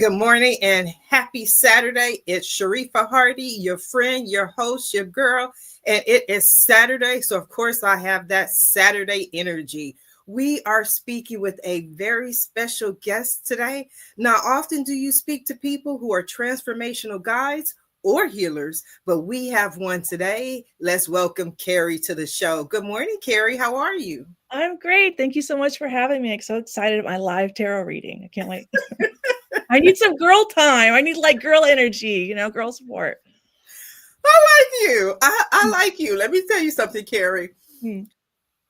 Good morning and happy Saturday. It's Sharifa Hardy, your friend, your host, your girl, and it is Saturday. So, of course, I have that Saturday energy. We are speaking with a very special guest today. Now, often do you speak to people who are transformational guides or healers, but we have one today. Let's welcome Kerry to the show. Good morning, Kerry. How are you? I'm great. Thank you so much for having me. I'm so excited at my live tarot reading. I can't wait. I need some girl time. I need like girl energy, girl support. I like you. I like you. Let me tell you something, Kerry. Hmm.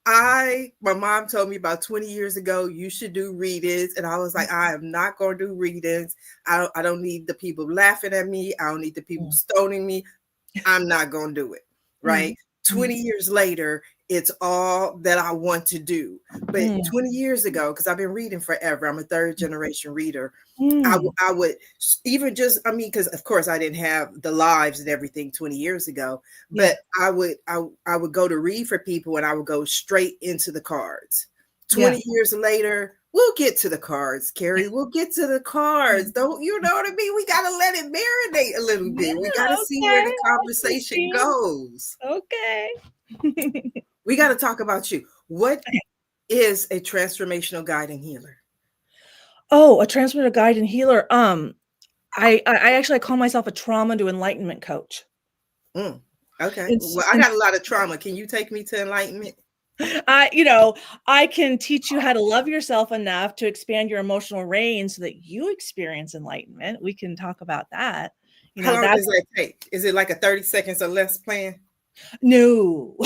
My mom told me about 20 years ago, you should do readings. And I was like, I am not going to do readings. I don't need the people laughing at me. I don't need the people stoning me. I'm not going to do it. Right. 20 years later, it's all that I want to do. But 20 years ago, because I've been reading forever, I'm a third generation reader. I would even just, because of course I didn't have the lives and everything 20 years ago, but I would go to read for people and I would go straight into the cards. 20 years later, we'll get to the cards, Kerry. We'll get to the cards. Don't you know what I mean? We got to let it marinate a little bit. We got to see where the conversation goes. Okay. We got to talk about you. What is a transformational guide and healer? Oh, a transformational guide and healer. I actually call myself a trauma to enlightenment coach. Okay. Well, I got a lot of trauma. Can you take me to enlightenment? I can teach you how to love yourself enough to expand your emotional range so that you experience enlightenment. We can talk about that. How long does that take? Is it like a 30 seconds or less plan? No.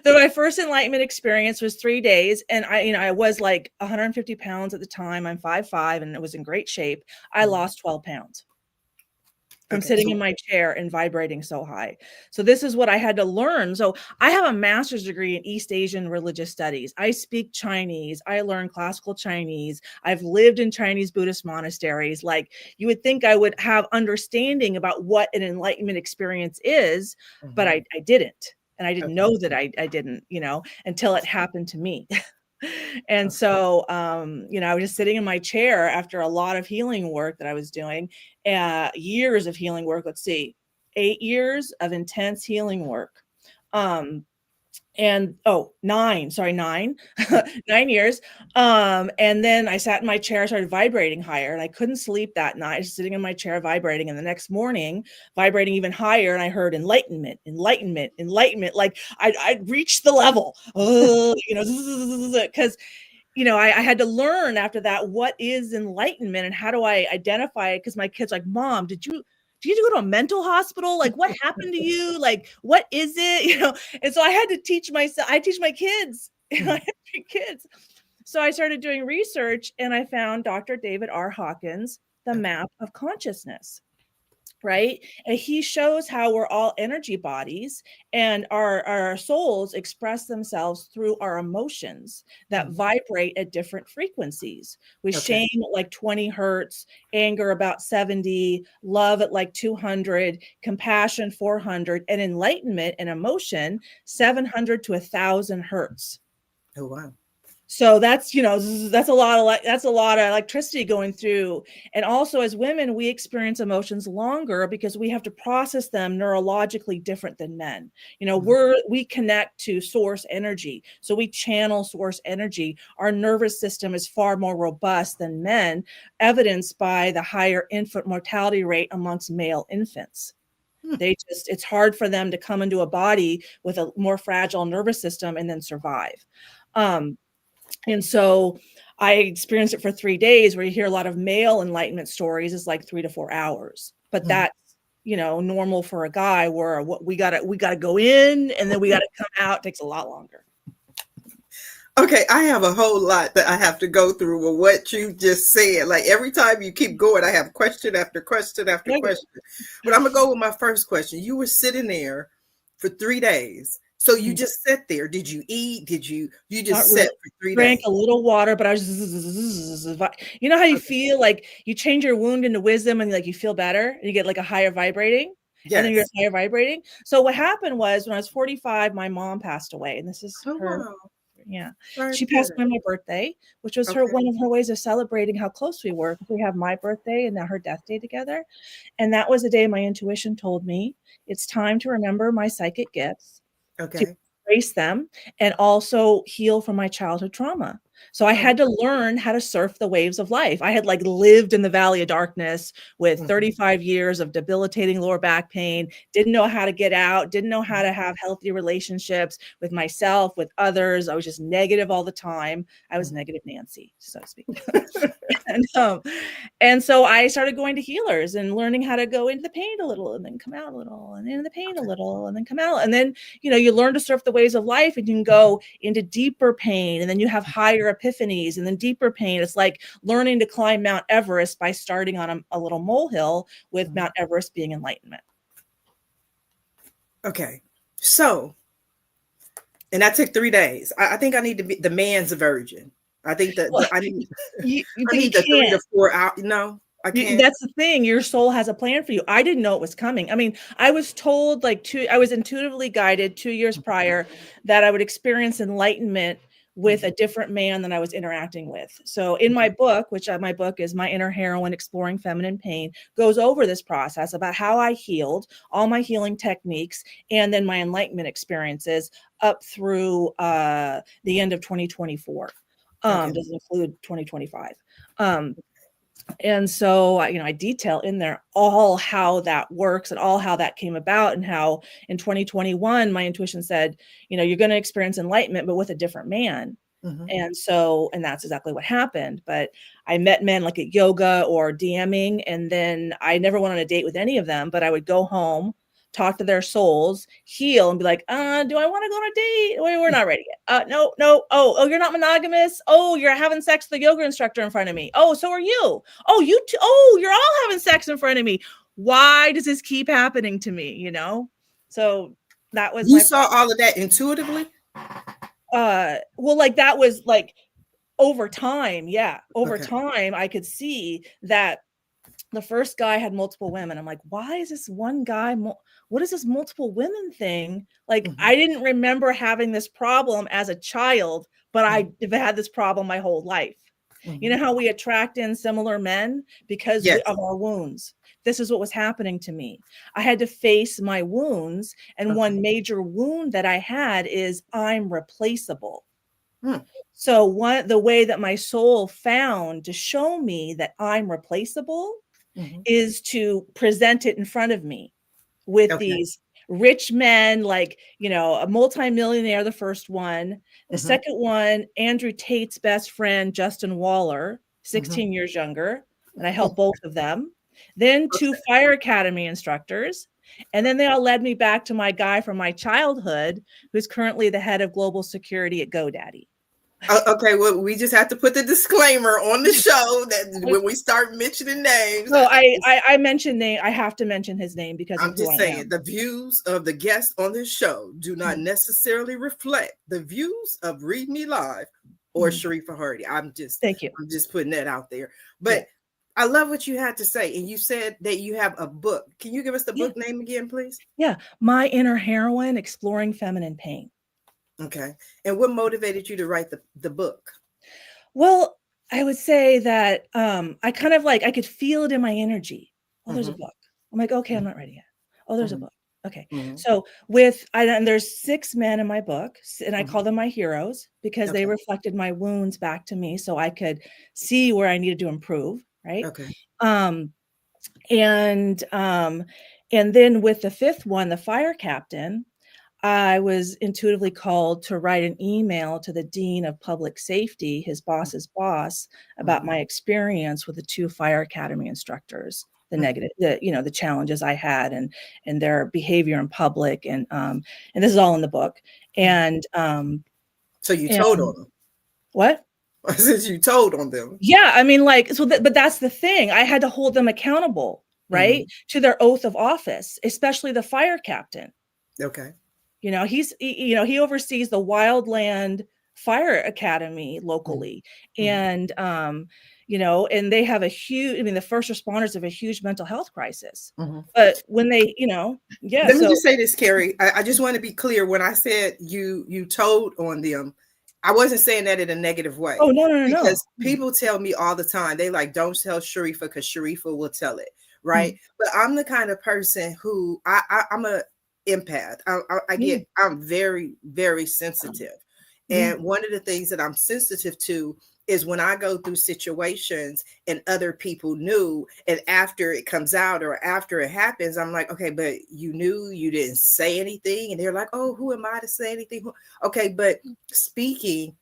My first enlightenment experience was 3 days. And I was like 150 pounds at the time. I'm 5'5" and it was in great shape. I lost 12 pounds. From sitting in my chair and vibrating so high. So this is what I had to learn. So I have a master's degree in East Asian religious studies. I speak Chinese. I learn classical Chinese. I've lived in Chinese Buddhist monasteries. Like, you would think I would have understanding about what an enlightenment experience is, but I didn't. And I didn't know that I didn't, until it happened to me. And so, I was just sitting in my chair after a lot of healing work that I was doing, years of healing work. Let's see, 8 years of intense healing work. And 9 years. And then I sat in my chair, started vibrating higher, and I couldn't sleep that night. I was sitting in my chair vibrating, and the next morning vibrating even higher, and I heard enlightenment. Like I'd reached the level, because I had to learn after that, what is enlightenment and how do I identify it? Because my kid's like, Mom, did you go to a mental hospital? Like, what happened to you? Like, what is it? And so I had to teach myself. I teach my kids. I have 3 kids. So I started doing research, and I found Dr. David R. Hawkins, The Map of Consciousness. Right. And he shows how we're all energy bodies, and our souls express themselves through our emotions that vibrate at different frequencies, with shame at like 20 hertz, anger about 70, love at like 200, compassion 400, and enlightenment and emotion 700 to 1,000 hertz. Oh, wow. So that's a lot of electricity going through. And also, as women, we experience emotions longer because we have to process them neurologically different than men. We connect to source energy. So we channel source energy. Our nervous system is far more robust than men, evidenced by the higher infant mortality rate amongst male infants. It's hard for them to come into a body with a more fragile nervous system and then survive. And so I experienced it for 3 days, where you hear a lot of male enlightenment stories is like 3 to 4 hours, but that's, normal for a guy, where we gotta go in and then we gotta come out. It takes a lot longer. Okay, I have a whole lot that I have to go through with what you just said. Like, every time you keep going, I have question after question after question. But I'm gonna go with my first question. You were sitting there for 3 days. So you just sat there. Did you eat? You just sat for 3 days? Drank a little water, but I was, you know how you feel like you change your wound into wisdom, and like you feel better, and you get like a higher vibrating, and then you're higher vibrating. So what happened was, when I was 45, my mom passed away, and this is her. Wow. Yeah. Very She passed away good. on my birthday, which was Okay. one of her ways of celebrating how close we were. We have my birthday and now her death day together. And that was the day my intuition told me it's time to remember my psychic gifts, to Okay. embrace them, and also heal from my childhood trauma. So I Oh. had to learn how to surf the waves of life. I had like lived in the valley of darkness with Mhm. 35 years of debilitating lower back pain, didn't know how to get out, didn't know how to have healthy relationships with myself, with others. I was just negative all the time. I was negative Nancy, so to speak. and, um, and so I started going to healers and learning how to go into the pain a little and then come out a little and into the pain a little and then come out. And then, you learn to surf the waves of life and you can go into deeper pain and then you have higher epiphanies and then deeper pain. It's like learning to climb Mount Everest by starting on a little molehill with Mount Everest being enlightenment. Okay. So, and that took 3 days. I think I need to be the man's virgin. I think that Well, I need you, I but you need the 3 to can't. 4 hours. No, I can't. That's the thing. Your soul has a plan for you. I didn't know it was coming. I mean, I was told I was intuitively guided 2 years prior that I would experience enlightenment with a different man than I was interacting with. So in my book, which my book is My Inner Heroine, Exploring Feminine Pain, goes over this process about how I healed, all my healing techniques, and then my enlightenment experiences up through the end of 2024. Okay. Doesn't include 2025. And so, I detail in there all how that works and all how that came about and how in 2021, my intuition said, you're going to experience enlightenment, but with a different man. And that's exactly what happened. But I met men like at yoga or DMing, and then I never went on a date with any of them, but I would go home, talk to their souls, heal, and be like, do I want to go on a date? Wait, we're not ready yet. No. Oh, you're not monogamous. Oh, you're having sex with the yoga instructor in front of me. Oh, so are you. Oh, you too. Oh, you're all having sex in front of me. Why does this keep happening to me? So that was You saw all of that intuitively? Well, like that was like over time. Yeah. Over Okay. time, I could see that the first guy had multiple women. I'm like, why is this one guy? What is this multiple women thing? Like, I didn't remember having this problem as a child, but I've had this problem my whole life. You know how we attract in similar men because of our wounds. This is what was happening to me. I had to face my wounds. And one major wound that I had is I'm replaceable. So the way that my soul found to show me that I'm replaceable is to present it in front of me with these rich men, like, a multimillionaire, the first one. The second one, Andrew Tate's best friend, Justin Waller, 16 years younger. And I helped both of them. Then 2 fire academy instructors. And then they all led me back to my guy from my childhood, who's currently the head of global security at GoDaddy. Okay, well, we just have to put the disclaimer on the show that when we start mentioning names. No, I mentioned name. I have to mention his name because I'm just saying the views of the guests on this show do not necessarily reflect the views of Read Me Live or Sharifa Hardy. Thank you. I'm just putting that out there. But I love what you had to say. And you said that you have a book. Can you give us the book name again, please? Yeah. My Inner Heroine, Exploring Feminine Pain. Okay. And what motivated you to write the book? Well, I would say that I kind of I could feel it in my energy. Oh, there's a book. I'm like, okay, I'm not ready yet. Oh, there's a book. Okay. So and there's 6 men in my book, and I call them my heroes because they reflected my wounds back to me so I could see where I needed to improve. Right. Okay. And then with the 5th one, the fire captain, I was intuitively called to write an email to the Dean of Public Safety, his boss's boss, about my experience with the 2 fire academy instructors, the challenges I had and their behavior in public. And this is all in the book. And so you told on them. What? I said you told on them. Yeah. I mean, but that's the thing. I had to hold them accountable, right? To their oath of office, especially the fire captain. Okay. He oversees the Wildland Fire Academy locally. And, and they have the first responders have a huge mental health crisis. But when they, Let me just say this, Kerry. I just want to be clear. When I said you told on them, I wasn't saying that in a negative way, Oh, no, no, no, no. because people tell me all the time, they like, don't tell Sharifa because Sharifa will tell it, right? Mm, But I'm the kind of person who I'm a empath. yeah, I'm very, very sensitive. yeah. And one of the things that I'm sensitive to is when I go through situations and other people knew, and after it comes out or after it happens, I'm like, okay, but you knew, you didn't say anything. And they're like, oh, who am I to say anything? Okay, but speaking,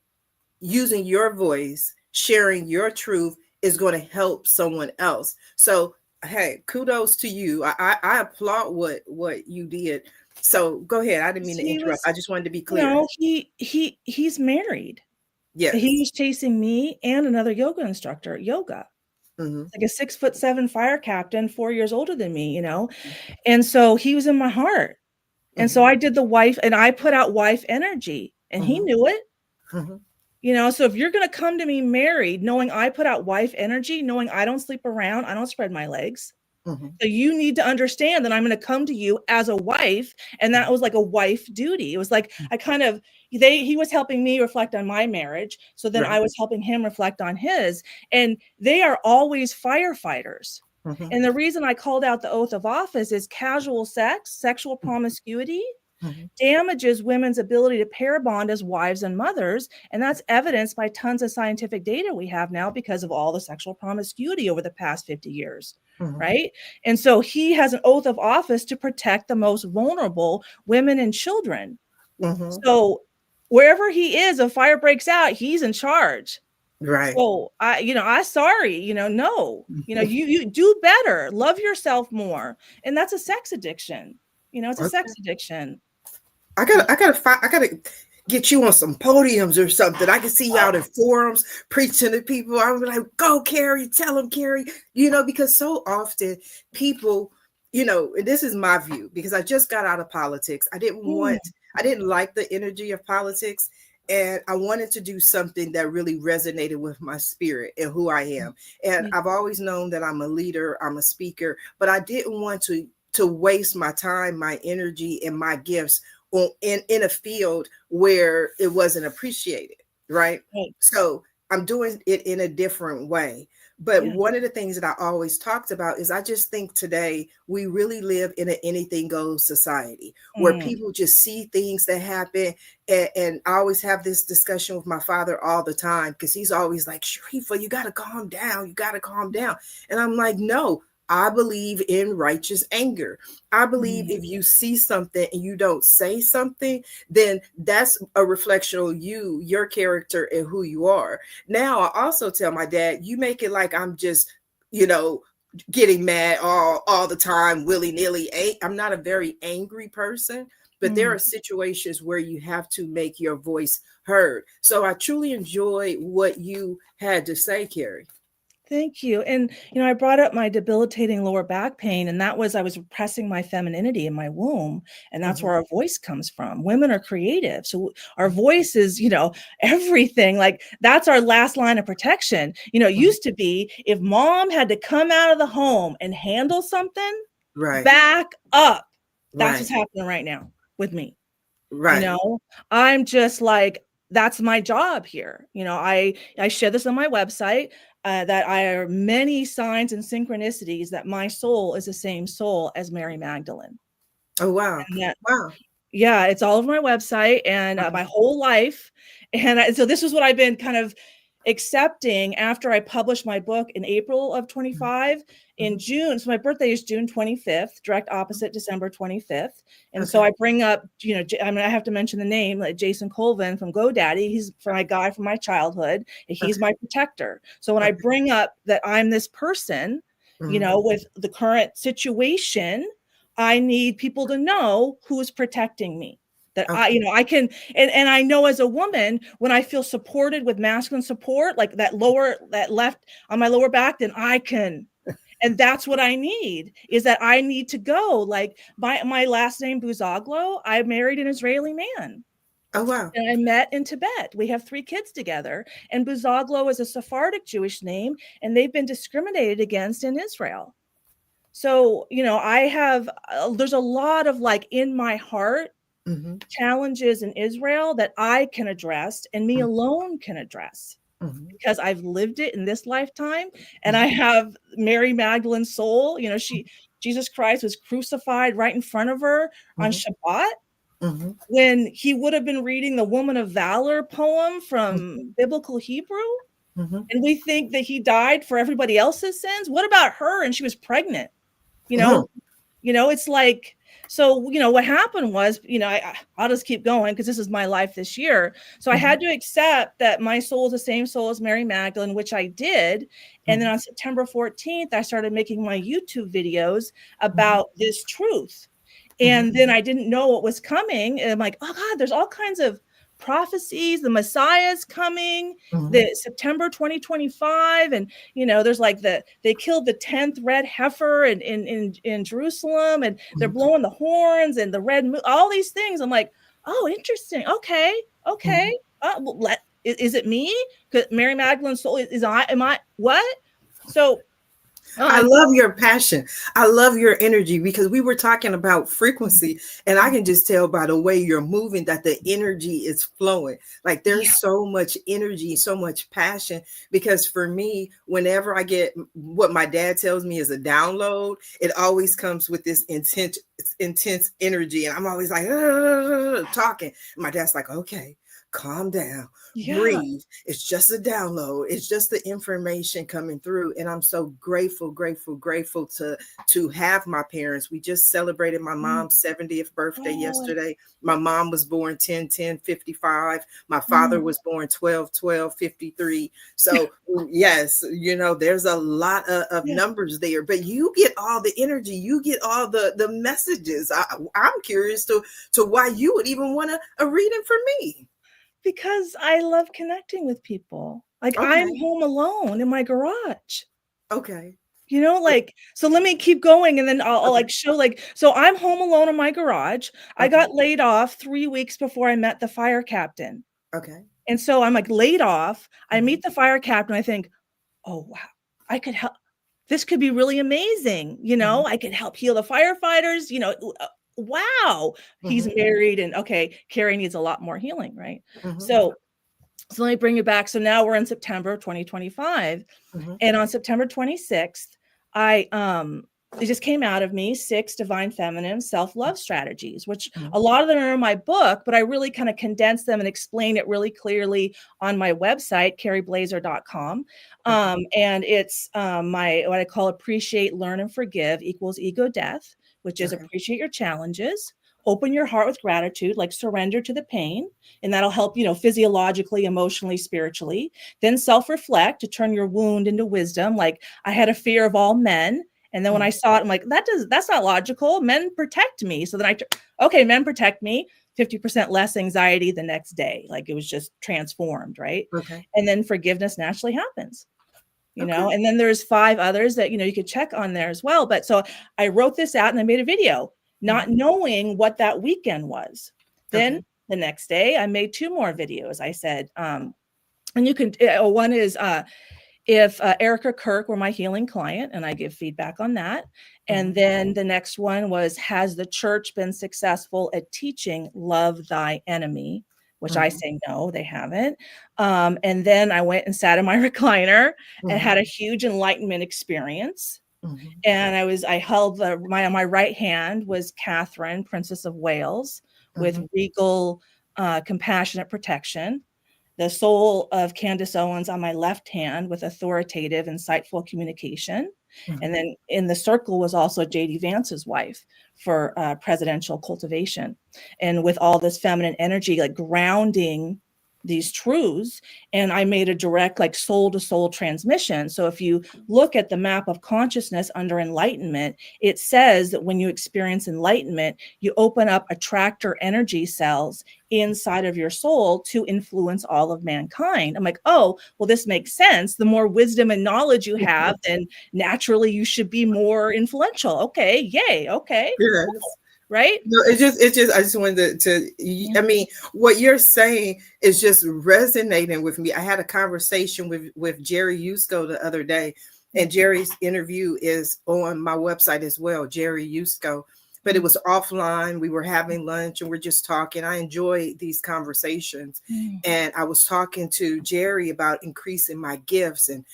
using your voice, sharing your truth is going to help someone else. So, hey, kudos to you. I applaud what you did. So go ahead. I didn't mean to He interrupt. was, I just wanted to be clear. he's married. He Yes. was chasing me and another yoga instructor, yoga. Mm-hmm. Like a 6'7" fire captain, 4 years older than me, And so he was in my heart. And Mm-hmm. so I did the wife, and I put out wife energy, and he Mm-hmm. knew it. Mm-hmm. So if you're going to come to me married, knowing I put out wife energy, knowing I don't sleep around, I don't spread my legs. Mm-hmm. So you need to understand that I'm going to come to you as a wife. And that was like a wife duty. It was like, he was helping me reflect on my marriage. So then I Right. was helping him reflect on his, and they are always firefighters. Mm-hmm. And the reason I called out the oath of office is casual sex, sexual promiscuity, Mm-hmm. damages women's ability to pair bond as wives and mothers. And that's evidenced by tons of scientific data we have now because of all the sexual promiscuity over the past 50 years. Mm-hmm. Right. And so he has an oath of office to protect the most vulnerable women and children. Mm-hmm. So wherever he is, a fire breaks out, he's in charge. Right. So I sorry, no, you do better, love yourself more. And that's a sex addiction. It's a sex Okay. addiction. I gotta get you on some podiums or something. I can see you out in forums preaching to people. I'm like, go, Kerry, tell them, Kerry. Because so often people, and this is my view, because I just got out of politics. I Mm, didn't like the energy of politics. And I wanted to do something that really resonated with my spirit and who I am. And yeah, I've always known that I'm a leader, I'm a speaker, but I didn't want to waste my time, my energy, and my gifts in a field where it wasn't appreciated, right? right, So I'm doing it in a different way. But yeah, one of the things that I always talked about is I just think today we really live in an anything goes society where mm, people just see things that happen. And I always have this discussion with my father all the time because he's always like, Sharifa, you got to calm down. You got to calm down. And I'm like, no, I believe in righteous anger. I believe mm. if you see something and you don't say something, then that's a reflection of you, your character, and who you are. Now, I also tell my dad, you make it like I'm just, you know, getting mad all the time, willy-nilly. I'm not a very angry person, but there Mm. are situations where you have to make your voice heard. So I truly enjoy what you had to say, Kerry. Thank you. And, I brought up my debilitating lower back pain, and that was I was repressing my femininity in my womb. And that's Mhm. where our voice comes from. Women are creative. So our voice is, everything. Like that's our last line of protection. It Mhm. used to be if mom had to come out of the home and handle something, Right, back up. That's right, what's happening right now with me. You right. know, I'm just like, that's my job here. I share this on my website, that I are many signs and synchronicities that my soul is the same soul as Mary Magdalene. Oh, wow. And that, Wow. yeah, it's all over my website and Mhm. my whole life. And so this is what I've been kind of accepting after I published my book in April of 25. In Mhm. June, so my birthday is June 25th, direct opposite December 25th. And so Okay. I bring up, I have to mention the name, like Jason Colvin from GoDaddy. He's for my guy from my childhood. He's Okay. my protector. So when I Okay. bring up that I'm this person, Mhm. with the current situation, I need people to know who is protecting me. That Okay. I can, and I know as a woman, when I feel supported with masculine support, like that left on my lower back, then I can. And that's what I need, is that I need to go. Like my last name, Bouzagl, I married an Israeli man. Oh, wow. And I met in Tibet. We have 3 kids together. And Bouzagl is a Sephardic Jewish name, and they've been discriminated against in Israel. So, I have, there's a lot of like in my heart Mm-hmm. challenges in Israel that I can address and me alone can address, Mm-hmm. because I've lived it in this lifetime. And Mm-hmm. I have Mary Magdalene's soul. You know, Jesus Christ was crucified right in front of her on Shabbat, Mm-hmm. when he would have been reading the Woman of Valor poem from biblical Hebrew. Mm-hmm. And we think that he died for everybody else's sins. What about her? And she was pregnant. You Mm-hmm. know, it's like, so, what happened was, I'll just keep going because this is my life this year. So I Mm-hmm. had to accept that my soul is the same soul as Mary Magdalene, which I did. And then on September 14th, I started making my YouTube videos about this truth. And then I didn't know what was coming. And I'm like, oh God, there's all kinds of prophecies. The Messiah's coming, Mm-hmm. the September 2025. And, there's like they killed the 10th red heifer in Jerusalem, and they're blowing the horns and the red moon, all these things. I'm like, oh, interesting. Okay. Mm-hmm. Well, is it me? Because Mary Magdalene's soul am I what? So I love your passion. I love your energy, because we were talking about frequency, and I can just tell by the way you're moving that the energy is flowing. Like there's so much energy, so much passion. Because for me, whenever I get what my dad tells me is a download, it always comes with this intense energy. And I'm always like talking. And my dad's like, okay, calm down, breathe. It's just a download. It's just the information coming through. And I'm so grateful to have my parents. We just celebrated my mom's 70th birthday yesterday. My mom was born 10/10/55. My father was born 12/12/53. So yes, there's a lot of numbers there, but you get all the energy, you get all the messages. I'm curious to why you would even want a reading for me. Because I love connecting with people. Like I'm Okay. home alone in my garage. Okay. So let me keep going, and then I'll Okay. like show, like, so I'm home alone in my garage. I Okay. got laid off 3 weeks before I met the fire captain. Okay. And so I'm like laid off. I Mhm. meet the fire captain. I think, oh wow, I could help. This could be really amazing. Mhm. I could help heal the firefighters. Wow. He's Mhm. married, and okay, Kerry needs a lot more healing, right? Mhm. So let me bring it back. So now we're in September 2025. Mhm. And on September 26th, it just came out of me 6 divine feminine self-love strategies, which Mhm. a lot of them are in my book, but I really kind of condensed them and explain it really clearly on my website, kerryblaser.com. And it's my, what I call appreciate, learn, and forgive equals ego death, which is Okay. appreciate your challenges, open your heart with gratitude, like surrender to the pain, and that'll help, physiologically, emotionally, spiritually. Then self-reflect to turn your wound into wisdom. Like I had a fear of all men. And then when I saw it, I'm like, that's not logical. Men protect me. So then okay, men protect me. 50% less anxiety the next day. Like it was just transformed, right? Okay. And then forgiveness naturally happens. Okay. And then there's 5 others that, you could check on there as well. But so I wrote this out and I made a video, not knowing what that weekend was. Then Okay. the next day I made 2 more videos. I said, and you can, one is, if Erica Kirk were my healing client, and I give feedback on that. And then the next one was, has the church been successful at teaching love thy enemy? Which I say, no, they haven't. And then I went and sat in my recliner and had a huge enlightenment experience. Mhm. And I held my right hand was Catherine, Princess of Wales, with Mhm. regal, compassionate protection. The soul of Candace Owens on my left hand with authoritative, insightful communication. And Mhm. then in the circle was also J.D. Vance's wife for presidential cultivation. And with all this feminine energy, like grounding these truths. And I made a direct, like soul to soul transmission. So if you look at the map of consciousness under enlightenment, it says that when you experience enlightenment, you open up attractor energy cells inside of your soul to influence all of mankind. I'm like, oh, well, this makes sense. The more wisdom and knowledge you have, then naturally you should be more influential. Okay, yay, okay, Yes. cool. Right? No, I just wanted I mean, what you're saying is just resonating with me. I had a conversation with Jerry Yusko the other day, and Jerry's interview is on my website as well, Jerry Yusko. but it was offline. We were having lunch and we're just talking. I enjoy these conversations. And I was talking to Jerry about increasing my gifts and,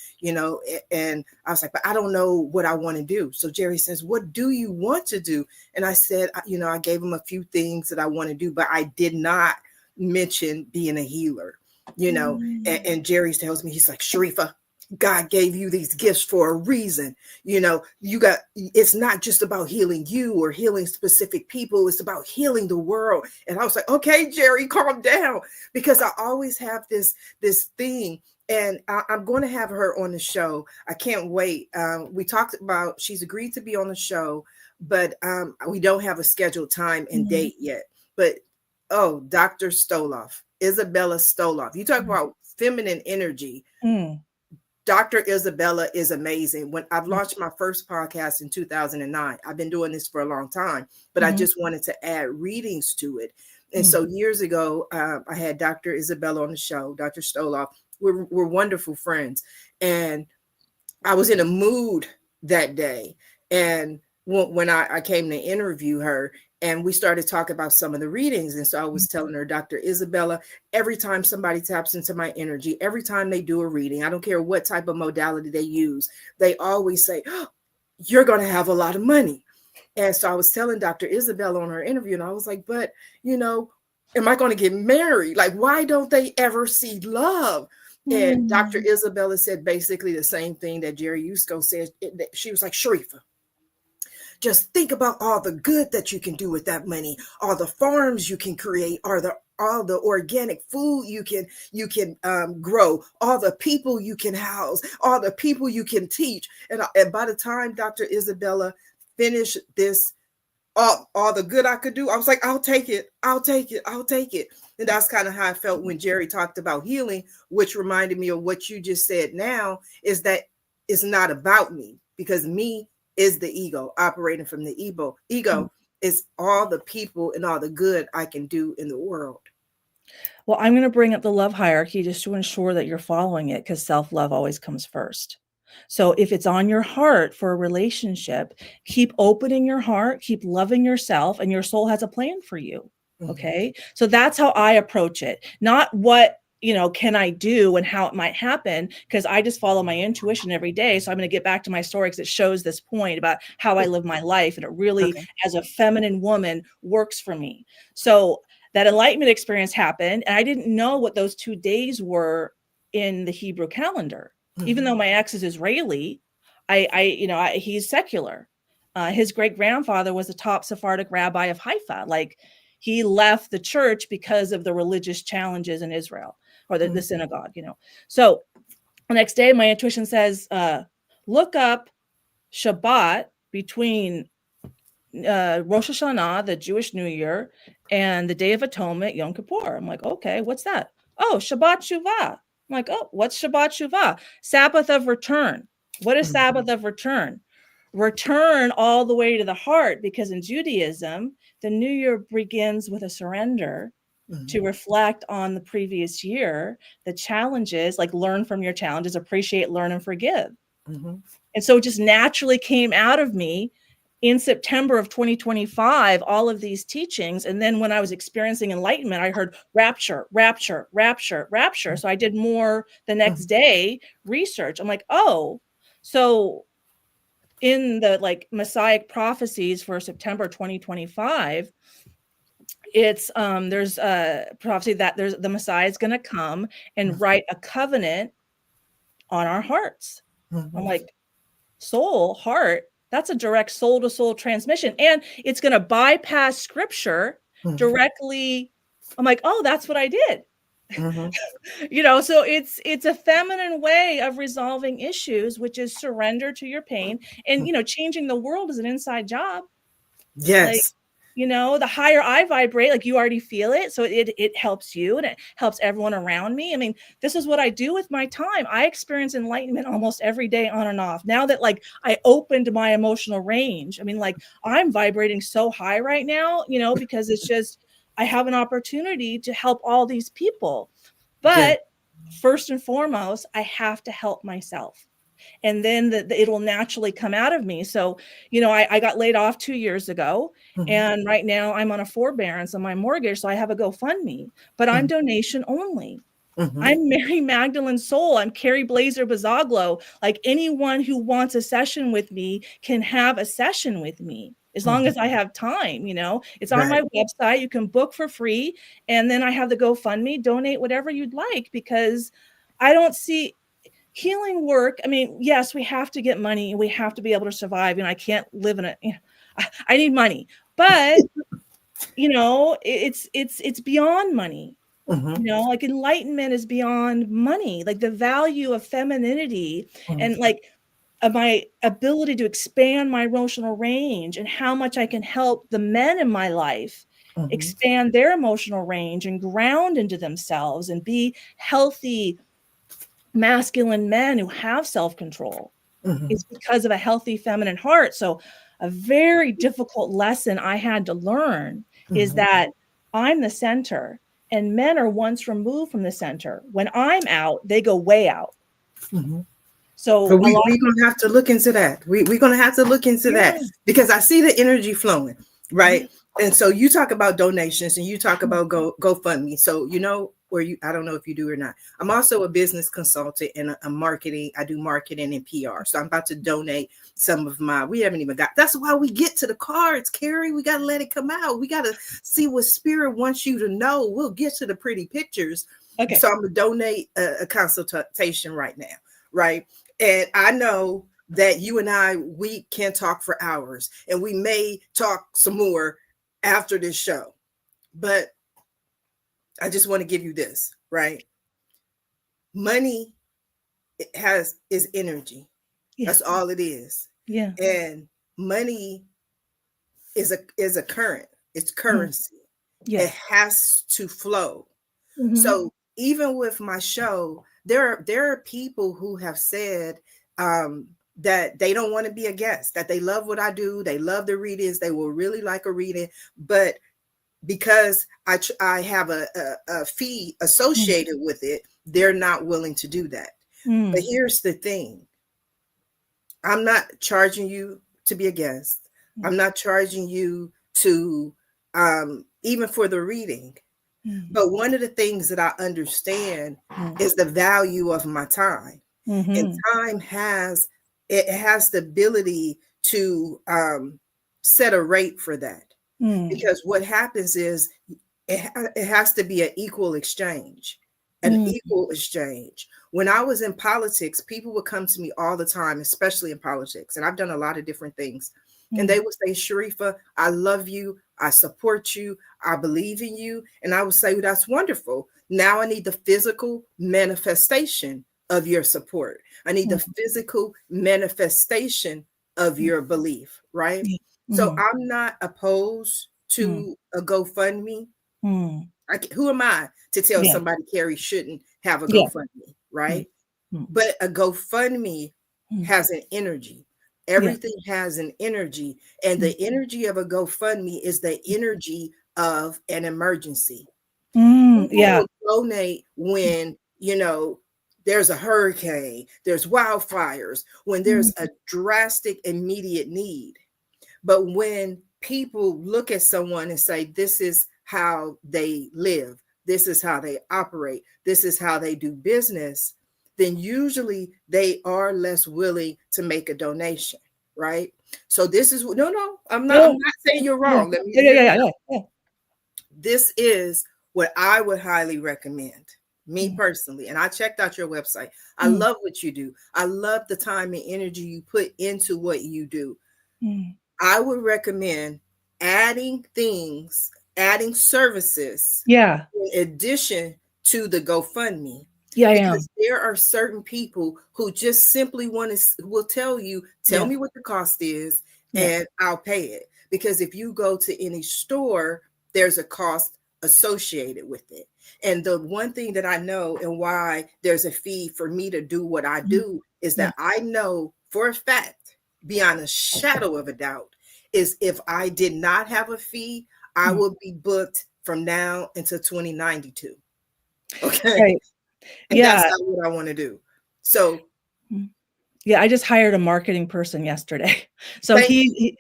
and I was like, but I don't know what I want to do. So Jerry says, what do you want to do? And I said, I gave him a few things that I want to do, but I did not mention being a healer, and Jerry tells me, he's like, Sharifa, God gave you these gifts for a reason. It's not just about healing you or healing specific people. It's about healing the world. And I was like, okay, Jerry, calm down, because I always have this thing. And I'm going to have her on the show. I can't wait. We talked about, she's agreed to be on the show, but we don't have a scheduled time and date yet. But, Dr. Stoloff, Isabella Stoloff, you talk about feminine energy. Dr. Isabella is amazing. When I've launched my first podcast in 2009, I've been doing this for a long time, but I just wanted to add readings to it. And so years ago, I had Dr. Isabella on the show, Dr. Stoloff. We're wonderful friends. And I was in a mood that day. And when I came to interview her, and we started talking about some of the readings. And so I was telling her, Dr. Isabella, every time somebody taps into my energy, every time they do a reading, I don't care what type of modality they use, they always say, oh, you're going to have a lot of money. And so I was telling Dr. Isabella on her interview, and I was like, but, am I going to get married? Like, why don't they ever see love? And Dr. Isabella said basically the same thing that Jerry Yusko said. She was like, Sharifa, just think about all the good that you can do with that money, all the farms you can create, all the organic food you can grow, all the people you can house, all the people you can teach. And by the time Dr. Isabella finished this, all the good I could do, I was like, I'll take it. And that's kind of how I felt when Jerry talked about healing, which reminded me of what you just said now, is that it's not about me, because me is the ego, operating from the ego. Is all the people and all the good I can do in the world. Well, I'm going to bring up the love hierarchy just to ensure that you're following it, because self-love always comes first. So if it's on your heart for a relationship, keep opening your heart, keep loving yourself, and your soul has a plan for you. Okay. So that's how I approach it. Not what, can I do and how it might happen, because I just follow my intuition every day. So I'm going to get back to my story because it shows this point about how I live my life. And it really, as a feminine woman, works for me. So that enlightenment experience happened, and I didn't know what those 2 days were in the Hebrew calendar. Even though my ex is Israeli, he's secular. His great grandfather was the top Sephardic rabbi of Haifa. Like, he left the church because of the religious challenges in Israel, or the synagogue, So the next day, my intuition says, look up Shabbat between Rosh Hashanah, the Jewish New Year, and the Day of Atonement, Yom Kippur. I'm like, okay, what's that? Oh, Shabbat Shuvah. I'm like, oh, what's Shabbat Shuvah? Sabbath of return. What is Sabbath of return? Return all the way to the heart, because in Judaism, the new year begins with a surrender to reflect on the previous year, the challenges, like learn from your challenges, appreciate, learn, and forgive. And so it just naturally came out of me in September of 2025, all of these teachings. And then when I was experiencing enlightenment, I heard rapture, rapture, rapture, rapture. So I did more the next day research. I'm like, oh, so in the Messiah prophecies for September 2025, it's there's a prophecy that the Messiah is going to come and write a covenant on our hearts. I'm like, soul, heart, that's a direct soul to soul transmission, and it's going to bypass scripture directly. I'm like, oh, that's what I did. So it's a feminine way of resolving issues, which is surrender to your pain. And changing the world is an inside job. Yes. The higher I vibrate, you already feel it. So it helps you, and it helps everyone around me. I mean, this is what I do with my time. I experience enlightenment almost every day, on and off. Now that I opened my emotional range, I mean, I'm vibrating so high right now, because it's just, I have an opportunity to help all these people. But first and foremost, I have to help myself. and then it'll naturally come out of me. So, I got laid off 2 years ago, and right now I'm on a forbearance on my mortgage. So I have a GoFundMe, but I'm donation only. I'm Mary Magdalene Soul. I'm Kerry Blaser Bouzagl. Like, anyone who wants a session with me can have a session with me as long as I have time. It's on my website. You can book for free. And then I have the GoFundMe, donate whatever you'd like, because I don't see healing work. I mean, yes, we have to get money. We have to be able to survive. I can't live in I need money, but it's beyond money. Like, enlightenment is beyond money. Like, the value of femininity and like my ability to expand my emotional range, and how much I can help the men in my life expand their emotional range and ground into themselves and be healthy masculine men who have self-control is because of a healthy feminine heart. So a very difficult lesson I had to learn is that I'm the center, and men are once removed from the center. When I'm out, they go way out. So we're going to have to look into that. We're going to have to look into that, because I see the energy flowing, right? And so you talk about donations, and you talk about GoFundMe. So, I don't know if you do or not. I'm also a business consultant and a marketing. I do marketing and PR. So I'm about to donate some of we haven't even got, that's why we get to the cards, Kerry. We got to let it come out. We got to see what spirit wants you to know. We'll get to the pretty pictures. Okay. So I'm going to donate a consultation right now. Right. And I know that you and we can talk for hours, and we may talk some more after this show, but I just want to give you this, right? Money is energy. Yeah. That's all it is. Yeah. And money is a current. It's currency. Yeah. It has to flow. So even with my show, there are people who have said that they don't want to be a guest, that they love what I do. They love the readings. They will really like a reading, but because I have a fee associated with it, they're not willing to do that. But here's the thing. I'm not charging you to be a guest. I'm not charging you to even for the reading. But one of the things that I understand is the value of my time. And time has the ability to set a rate for that. Because what happens is it has to be an equal exchange, equal exchange. When I was in politics, people would come to me all the time, especially in politics. And I've done a lot of different things. And they would say, Sharifa, I love you. I support you. I believe in you. And I would say, well, that's wonderful. Now I need the physical manifestation of your support. I need the physical manifestation of your belief, right? So I'm not opposed to a GoFundMe. Who am I to tell somebody Kerry shouldn't have a GoFundMe, right? But a GoFundMe has an energy. Everything has an energy. And the energy of a GoFundMe is the energy of an emergency. People will donate when, there's a hurricane, there's wildfires, when there's a drastic immediate need. But when people look at someone and say, this is how they live, this is how they operate, this is how they do business, then usually they are less willing to make a donation, right? So this is, I'm not saying you're wrong. This is what I would highly recommend, me personally. And I checked out your website. I love what you do. I love the time and energy you put into what you do. I would recommend adding services in addition to the GoFundMe. Because there are certain people who just simply will tell you, me what the cost is and I'll pay it. Because if you go to any store, there's a cost associated with it. And the one thing that I know and why there's a fee for me to do what I do is that I know for a fact, beyond a shadow of a doubt, is if I did not have a fee, I would be booked from now until 2092. Okay. Right. And that's not what I want to do. So Yeah, I just hired a marketing person yesterday. So Thank he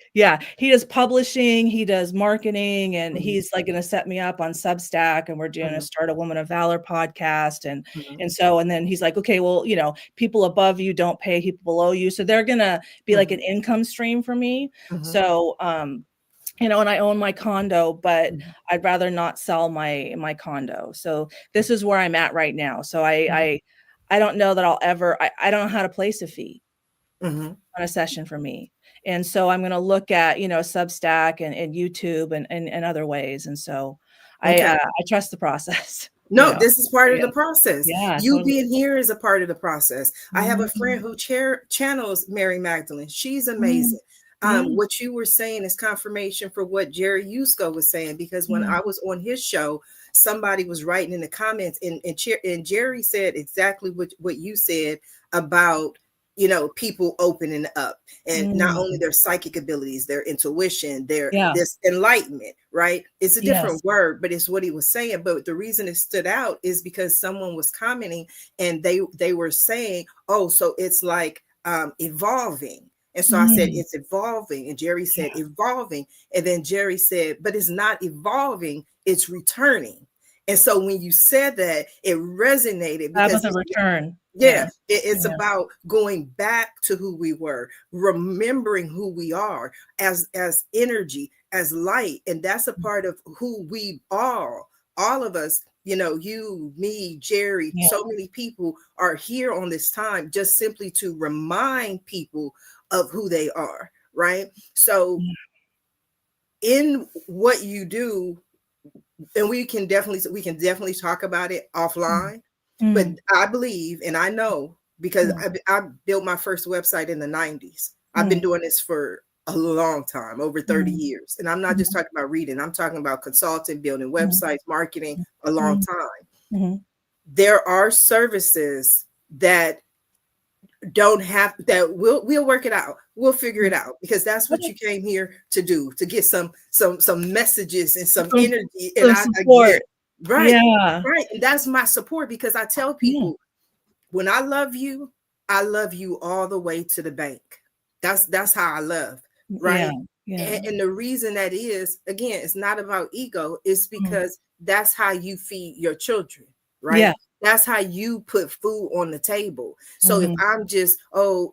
does publishing, he does marketing, and you. he's like going to set me up on Substack, and we're going to Mhm, start a Woman of Valor podcast. mhm, And then he's like, okay, well, people above you don't pay people below you. So they're going to be like mhm, an income stream for me. mhm, So, and I own my condo, but mhm, I'd rather not sell my condo. So this is where I'm at right now. So mhm, I don't know that I'll ever, I don't know how to place a fee mhm. on a session for me. And so I'm going to look at, Substack and YouTube and other ways. And so Okay. I trust the process, No, this is part of Yeah. the process. Yeah, You totally. being here is a part of the process. I have a friend Mhm. who channels Mary Magdalene. She's Mm. amazing. Yeah. What you were saying is confirmation for what Jerry Yusko was saying, because when Mm. I was on his show, somebody was writing in the comments, and Jerry said exactly what you said about people opening up, and not only Mm. their psychic abilities, their intuition, their Yeah. this enlightenment, right? It's a Yes. different word, but it's what he was saying. But the reason it stood out is because someone was commenting, and they were saying, oh, so it's like evolving. And so I said, Mm. it's evolving. And Jerry Yeah. said, evolving. And then Jerry said, but it's not evolving, it's returning. And so when you said that, it resonated, because Sabbath of return. yeah, Yeah. it's Yeah. about going back to who we were, remembering who we are as energy, as light, and that's a part of who we are. All of us, you, me, Jerry, Yeah. so many people are here on this time just simply to remind people of who they are, right? So in what you do, and we can definitely talk about it Mm. offline, but Mm. I believe, and I know, because Mm. I built my first website in the 90s. I've been Mm. doing this for a long time, over 30 Mm. years, and I'm not just Mhm. talking about reading. I'm talking about consulting, building Mhm. websites, marketing, a long Mhm. time. Mhm. There are services that don't have that. We'll work it out, we'll figure it Mm. out, because that's what Okay. you came here to do, to get some messages and some Some energy, and some I get support. right, Yeah. right, and that's my support, because I tell Yeah. people, when I love you all the way to the bank. That's how I love, Yeah. right? Yeah. And the reason that is, again, it's not about ego, it's Mm. because that's how you feed your children, Yeah. right? That's how you put food on the table. So if Mhm. I'm just,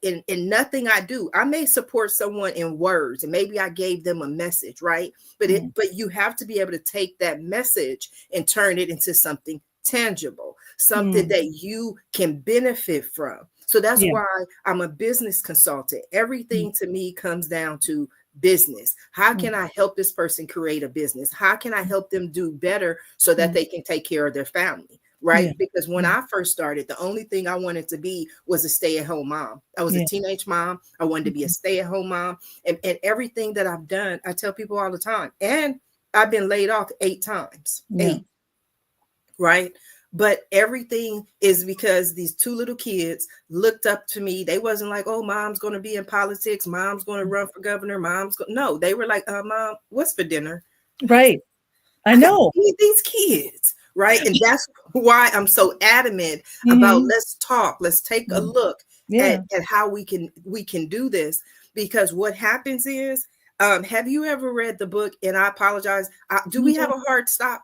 in nothing I do, I may support someone in words, and maybe I gave them a message, right? Mm. But you have to be able to take that message and turn it into something tangible, something Mm. that you can benefit from. So that's Yeah. why I'm a business consultant. Mm. Everything to me comes down to business. How Mm. can I help this person create a business? How can I help them do better so that Mm. they can take care of their family? Yeah. Right? Because when Yeah. I first started, the only thing I wanted to be was a stay-at-home mom. I was a Yeah. teenage mom. I wanted to be a Mhm. stay-at-home mom. And everything that I've done, I tell people all the time. And I've been laid off 8 times. Yeah. 8, right? But everything is because these two little kids looked up to me. They wasn't like, oh, mom's going to be in politics, mom's going to run for governor, no, they were like, mom, what's for dinner? Right. I I got to know. feed these kids, right? And that's why I'm so adamant about, Mhm. let's talk, let's take a Mm. look Yeah. at how we can do this. Because what happens is, have you ever read the book, and I apologize, do we have a hard stop?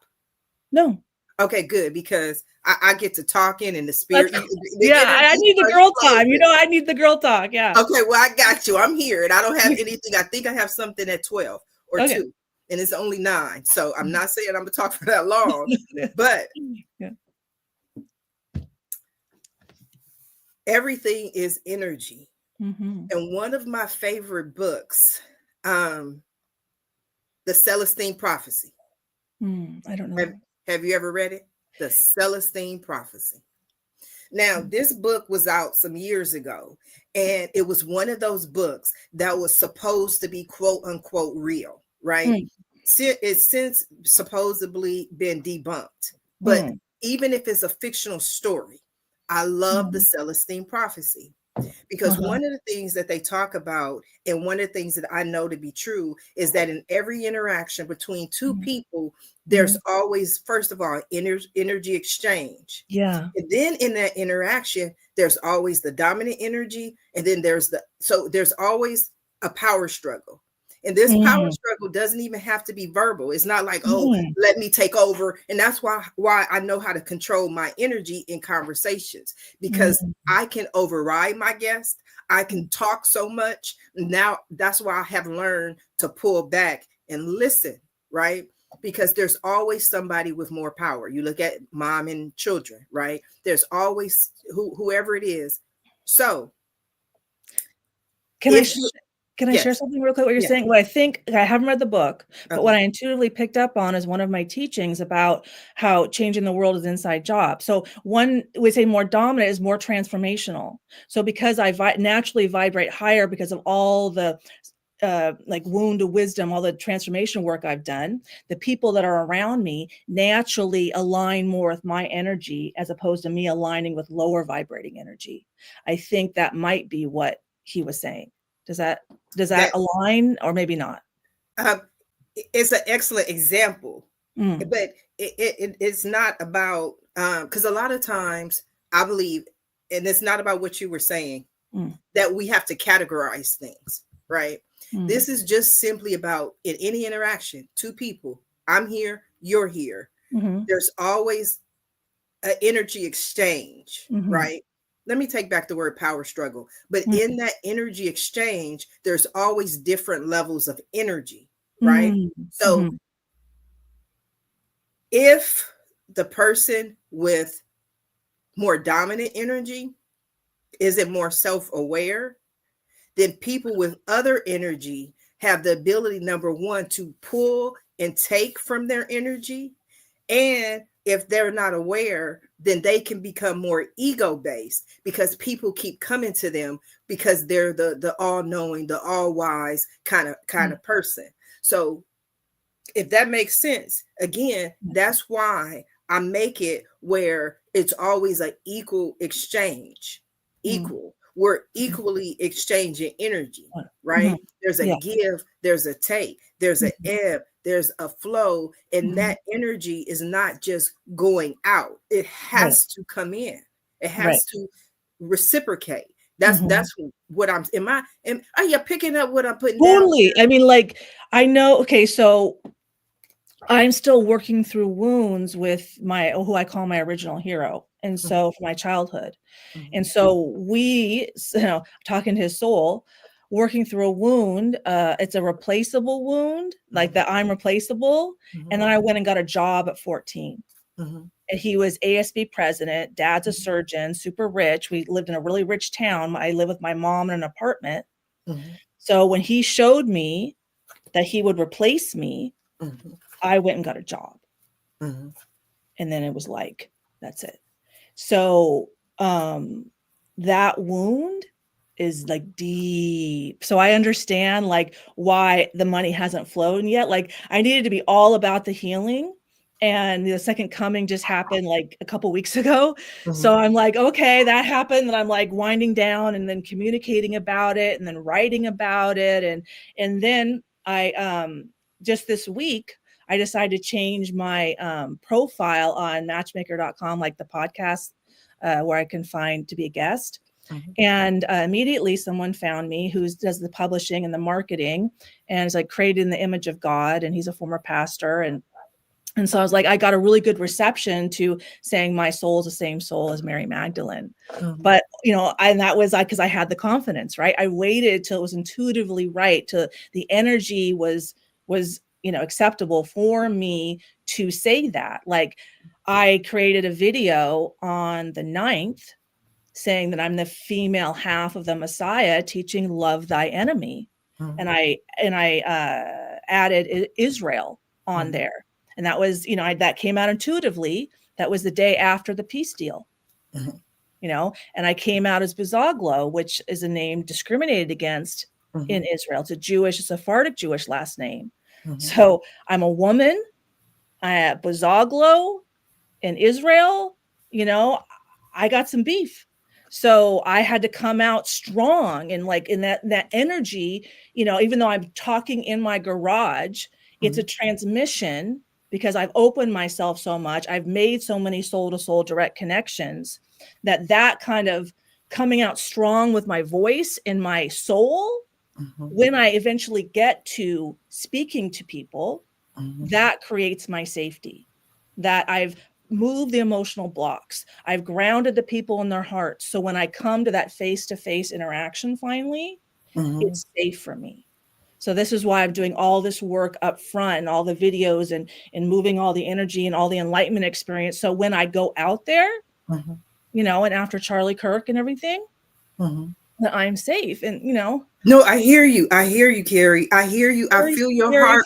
No. Okay, good, because I get to talking, and the That's spirit, cool. the Yeah, I energy need the starts girl time. flowing. I need the girl talk. Yeah. Okay, well, I got you. I'm here, and I don't have anything. I think I have something at 12 or Okay. 2, and it's only 9. So I'm not saying I'm gonna talk for that long, but Yeah. everything is energy. Mhm. And one of my favorite books, um, The Celestine Prophecy. I don't Have, know. have you ever read it? The Celestine Prophecy. Now, Mm. this book was out some years ago, and it was one of those books that was supposed to be quote unquote real, right? Mm. It's since supposedly been debunked. But Mm. even if it's a fictional story, I love the Mhm. Celestine Prophecy. Because one of the things that they talk about, and one of the things that I know to be true, is that in every interaction between two people, there's always, first of all, energy exchange. Yeah. And then in that interaction, there's always the dominant energy. And then there's always a power struggle. And this power struggle doesn't even have to be verbal. It's not like, oh, let me take over. And that's why I know how to control my energy in conversations, because I can override my guest. I can talk so much. Now that's why I have learned to pull back and listen, right? Because there's always somebody with more power. You look at mom and children, right? There's always whoever it is. So Can I share something real quick? What you're saying? Well, I think I haven't read the book, but what I intuitively picked up on is one of my teachings about how changing the world is an inside job. So one would say more dominant is more transformational. So because I naturally vibrate higher because of all the like wound to wisdom, all the transformation work I've done, the people that are around me naturally align more with my energy as opposed to me aligning with lower vibrating energy. I think that might be what he was saying. Does that align, or maybe not? It's an excellent example, but it's not about, because a lot of times I believe, and it's not about what you were saying, that we have to categorize things, right? This is just simply about, in any interaction, two people, I'm here, you're here. There's always an energy exchange, right? Let me take back the word power struggle. But in that energy exchange, there's always different levels of energy, right? So if the person with more dominant energy isn't more self-aware, then people with other energy have the ability, number one, to pull and take from their energy. And if they're not aware, then they can become more ego-based, because people keep coming to them because they're the all-knowing, the all-wise kind of person. So if that makes sense, again, that's why I make it where it's always an equal exchange. Equal. We're equally exchanging energy, right? There's a give, there's a take, there's an ebb, there's a flow, and that energy is not just going out. It has to come in. It has to reciprocate. That's what are you picking up what I'm putting down? Totally. I mean, like, I know, okay, so I'm still working through wounds with who I call my original hero. And so from my childhood. And so talking to his soul, working through a wound, it's a replaceable wound, like that I'm replaceable. And then I went and got a job at 14. And he was ASB president, dad's a surgeon, super rich. We lived in a really rich town. I live with my mom in an apartment. So when he showed me that he would replace me, I went and got a job. And then it was like, that's it. So that wound is like deep. So I understand like why the money hasn't flowed yet. Like I needed to be all about the healing. And the second coming just happened like a couple weeks ago. So I'm like, okay, that happened. And I'm like winding down and then communicating about it and then writing about it. And then I just this week, I decided to change my profile on matchmaker.com, like the podcast where I can find to be a guest. And immediately someone found me who does the publishing and the marketing and is like created in the image of God. And he's a former pastor. And so I was like, I got a really good reception to saying my soul is the same soul as Mary Magdalene. But, and that was because I had the confidence, right? I waited till it was intuitively right, till the energy was acceptable for me to say that. Like I created a video on the 9th saying that I'm the female half of the Messiah teaching love thy enemy. And I added Israel on there. And that was, that came out intuitively. That was the day after the peace deal, and I came out as Bouzagl, which is a name discriminated against in Israel. It's a Sephardic Jewish last name. So I'm a woman, Bouzagl in Israel, I got some beef. So I had to come out strong and like in that energy, you know, even though I'm talking in my garage, it's a transmission because I've opened myself so much. I've made so many soul to soul direct connections that kind of coming out strong with my voice and my soul, when I eventually get to speaking to people, that creates my safety. That I've moved the emotional blocks. I've grounded the people in their hearts. So when I come to that face-to-face interaction finally, it's safe for me. So this is why I'm doing all this work up front and all the videos and moving all the energy and all the enlightenment experience. So when I go out there, you know, and after Charlie Kirk and everything, that I'm safe. And, you know. No, I hear you. I hear you, Kerry. I hear you. I feel your heart.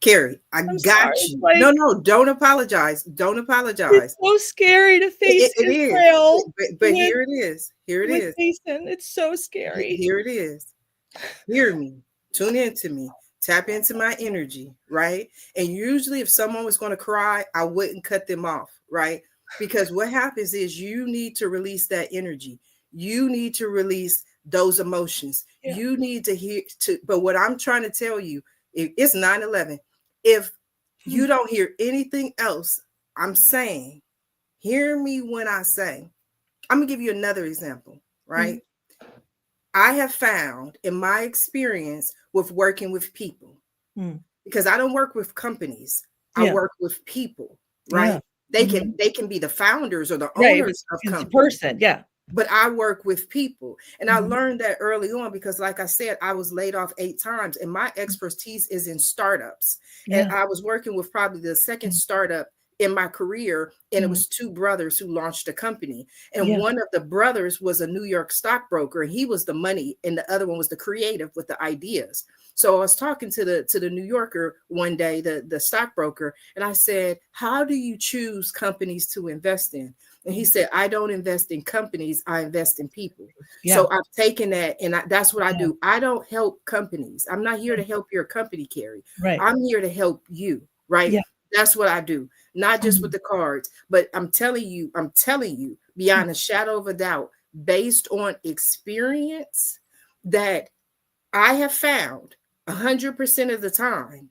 Kerry, I got you. Like, no, don't apologize. Don't apologize. It's so scary to face it Israel. But here it is. Here it is. Jason, it's so scary. Here it is. Hear me. Tune into me. Tap into my energy, right? And usually if someone was going to cry, I wouldn't cut them off, right? Because what happens is you need to release that energy. You need to release those emotions. Yeah. You need to hear but what I'm trying to tell you, it's 9/11. If you don't hear anything else I'm saying, hear me when I say, I'm gonna give you another example, right? I have found in my experience with working with people, because I don't work with companies, I work with people, right? They can be the founders or the owners of companies. Person, but I work with people. And I learned that early on because, like I said, I was laid off 8 times and my expertise is in startups. And I was working with probably the second startup in my career. And it was 2 brothers who launched a company. And one of the brothers was a New York stockbroker. And he was the money. And the other one was the creative with the ideas. So I was talking to the New Yorker one day, the stockbroker, and I said, how do you choose companies to invest in? And he said, I don't invest in companies, I invest in people. So I've taken that and that's what I do. I don't help companies. I'm not here to help your company, Kerry. I'm here to help you, right? That's what I do. Not just with the cards, but I'm telling you beyond a shadow of a doubt, based on experience, that I have found 100% of the time,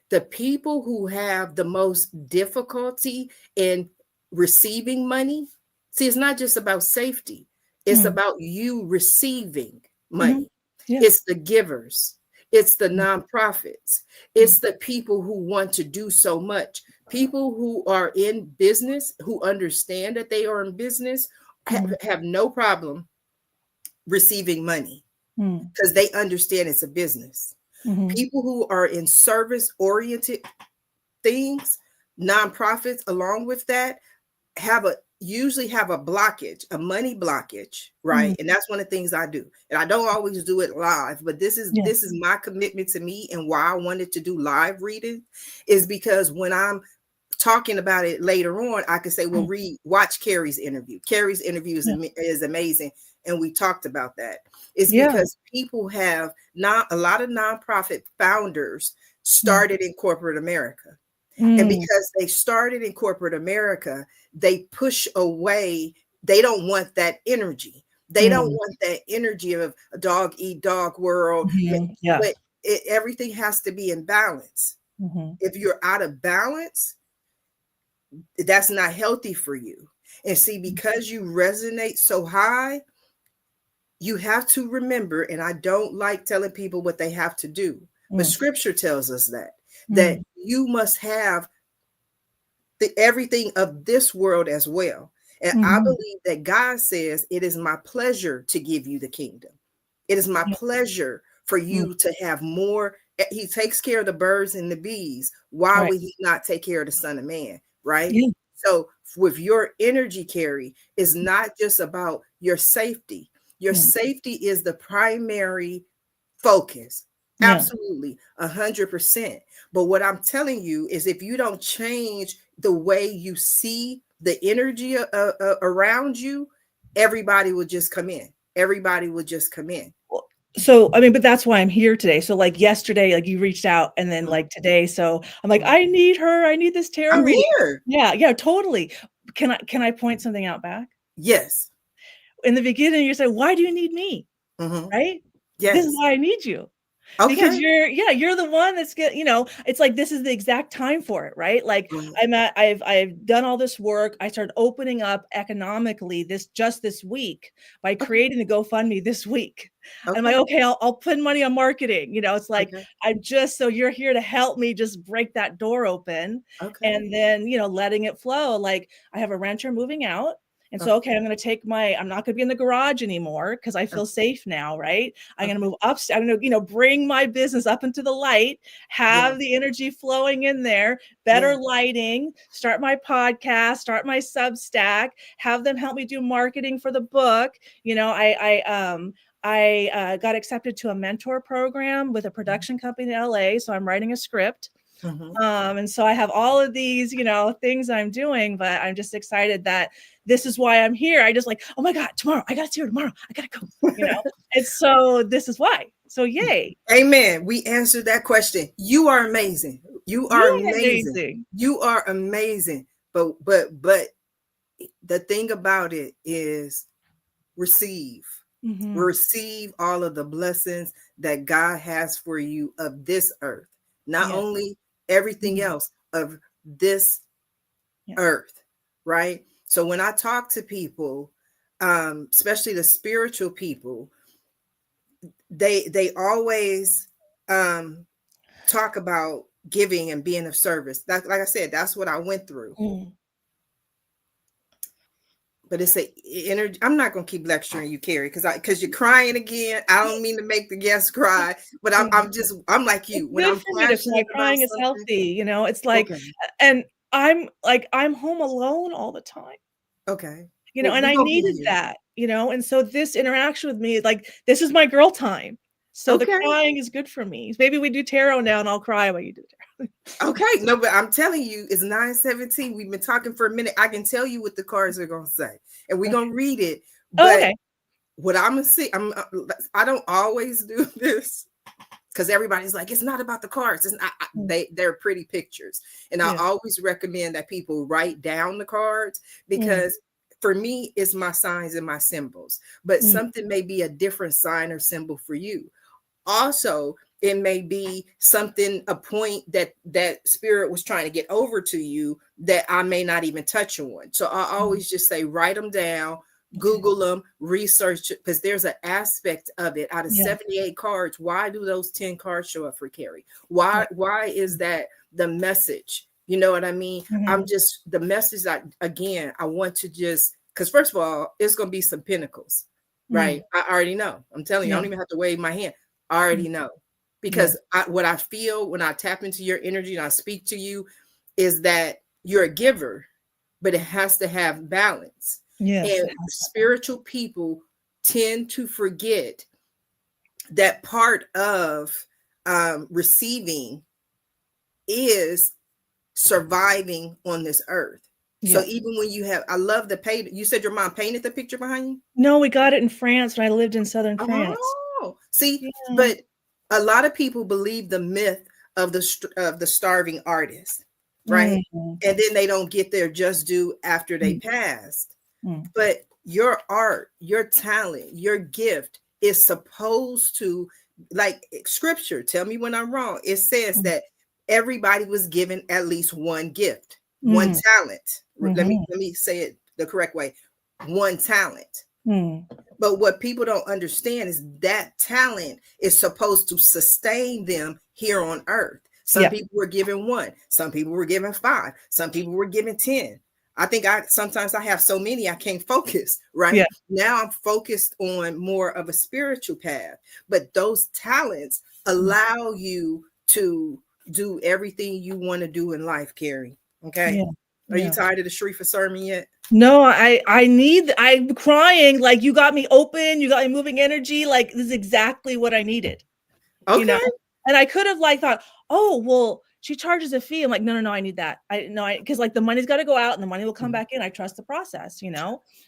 the people who have the most difficulty in receiving money, see, it's not just about safety. It's about you receiving money. It's the givers. It's the nonprofits. It's the people who want to do so much. People who are in business, who understand that they are in business, have no problem receiving money because they understand it's a business. People who are in service-oriented things, nonprofits, along with that, usually have a blockage, a money blockage, right? And that's one of the things I do. And I don't always do it live, but this is my commitment to me, and why I wanted to do live reading is because when I'm talking about it later on, I can say, well, watch Kerry's interview. Kerry's interview is amazing. And we talked about that. It's because people have a lot of nonprofit founders started in corporate America. And because they started in corporate America, they push away. They don't want that energy. They don't want that energy of a dog eat dog world. But everything has to be in balance. If you're out of balance, that's not healthy for you. And see, because you resonate so high, you have to remember, and I don't like telling people what they have to do, but scripture tells us that you must have everything of this world as well. And I believe that God says, it is my pleasure to give you the kingdom. It is my pleasure for you to have more. He takes care of the birds and the bees. Why would he not take care of the Son of Man? Right. So with your energy, Kerry, is not just about your safety. Your safety is the primary focus. Absolutely, 100%. But what I'm telling you is, if you don't change the way you see the energy around you, everybody will just come in. Everybody will just come in. So, I mean, but that's why I'm here today. So like yesterday, like you reached out, and then like today. So I'm like, I need her. I need this tarot reading. Here. Yeah, totally. Can I point something out back? Yes. In the beginning, you say, why do you need me? Right? This is Yes. why I need you. Because Okay. you're the one that's get, it's like this is the exact time for it, right? Like Right. I've done all this work. I started opening up economically this week by Okay. creating the GoFundMe this week. I'm like, Okay. okay, I'll put money on marketing. It's like Okay. I'm just so you're here to help me just break that door open Okay. and then letting it flow. Like I have a renter moving out. And so, Okay. okay, I'm not going to be in the garage anymore because I feel safe now, right? I'm going to Okay. move upstairs. I'm going to, bring my business up into the light, Yes. have the energy flowing in there, better Yes. lighting, start my podcast, start my Substack, have them help me do marketing for the book. I got accepted to a mentor program with a production company in LA. So I'm writing a script. And so I have all of these, things I'm doing, but I'm just excited that this is why I'm here. I just like, oh my God, tomorrow, I got to see her tomorrow. I got to go, And so this is why. So yay. Amen. We answered that question. You are amazing. You are You're amazing. amazing. You are amazing. But the thing about it is receive. Receive all of the blessings that God has for you of this earth. Not only everything else of this earth, right? So when I talk to people, especially the spiritual people, they always talk about giving and being of service. That, like I said, that's what I went through. But it's a energy. I'm not gonna keep lecturing you, Kerry, because you're crying again. I don't mean to make the guests cry, but I'm like you. It's When good I'm for me to cry. passionate about Crying is something. healthy, it's like, Okay. and I'm home alone all the time. Okay. Well, And we're I gonna be needed here. that, and so this interaction with me, like, this is my girl time. So the Okay. crying is good for me. Maybe we do tarot now and I'll cry while you do tarot. Okay. No, but I'm telling you, it's 9:17. We've been talking for a minute. I can tell you what the cards are gonna say, and we're gonna read it. Oh, But okay. what I'm gonna see, I don't always do this because everybody's like, it's not about the cards. It's not, they're pretty pictures. And I always recommend that people write down the cards because for me, it's my signs and my symbols, but something may be a different sign or symbol for you. Also, it may be something, a point that spirit was trying to get over to you that I may not even touch on. So I always just say, write them down, Google them, research it, because there's an aspect of it. Out of 78 cards, why do those 10 cards show up for Kerry? Why is that the message? You know what I mean? I'm just the message that, again, I want to just, because first of all, it's going to be some pinnacles, right? I already know. I'm telling you, I don't even have to wave my hand. I already know, because what I feel when I tap into your energy and I speak to you is that you're a giver, but it has to have balance. Yes. And spiritual people tend to forget that part of receiving is surviving on this earth. So even when you have, I love the paint. You said your mom painted the picture behind you? No, we got it in France when I lived in southern France. Oh, see, but a lot of people believe the myth of the starving artist, right? And then they don't get their just due after they passed. But your art, your talent, your gift is supposed to, like scripture, tell me when I'm wrong. It says that everybody was given at least one gift, one talent. Let me say it the correct way. One talent. But what people don't understand is that talent is supposed to sustain them here on earth. Some people were given one, some people were given 5, some people were given 10. I think sometimes I have so many I can't focus, right? Now I'm focused on more of a spiritual path, but those talents allow you to do everything you want to do in life, Kerry. Okay. Are you tired of the Sharifa sermon yet? No, I'm crying. Like, you got me open, you got me moving energy. Like, this is exactly what I needed. Okay. And I could have thought, oh, well, she charges a fee. I'm like, no, I need that. Because the money's got to go out and the money will come back in. I trust the process,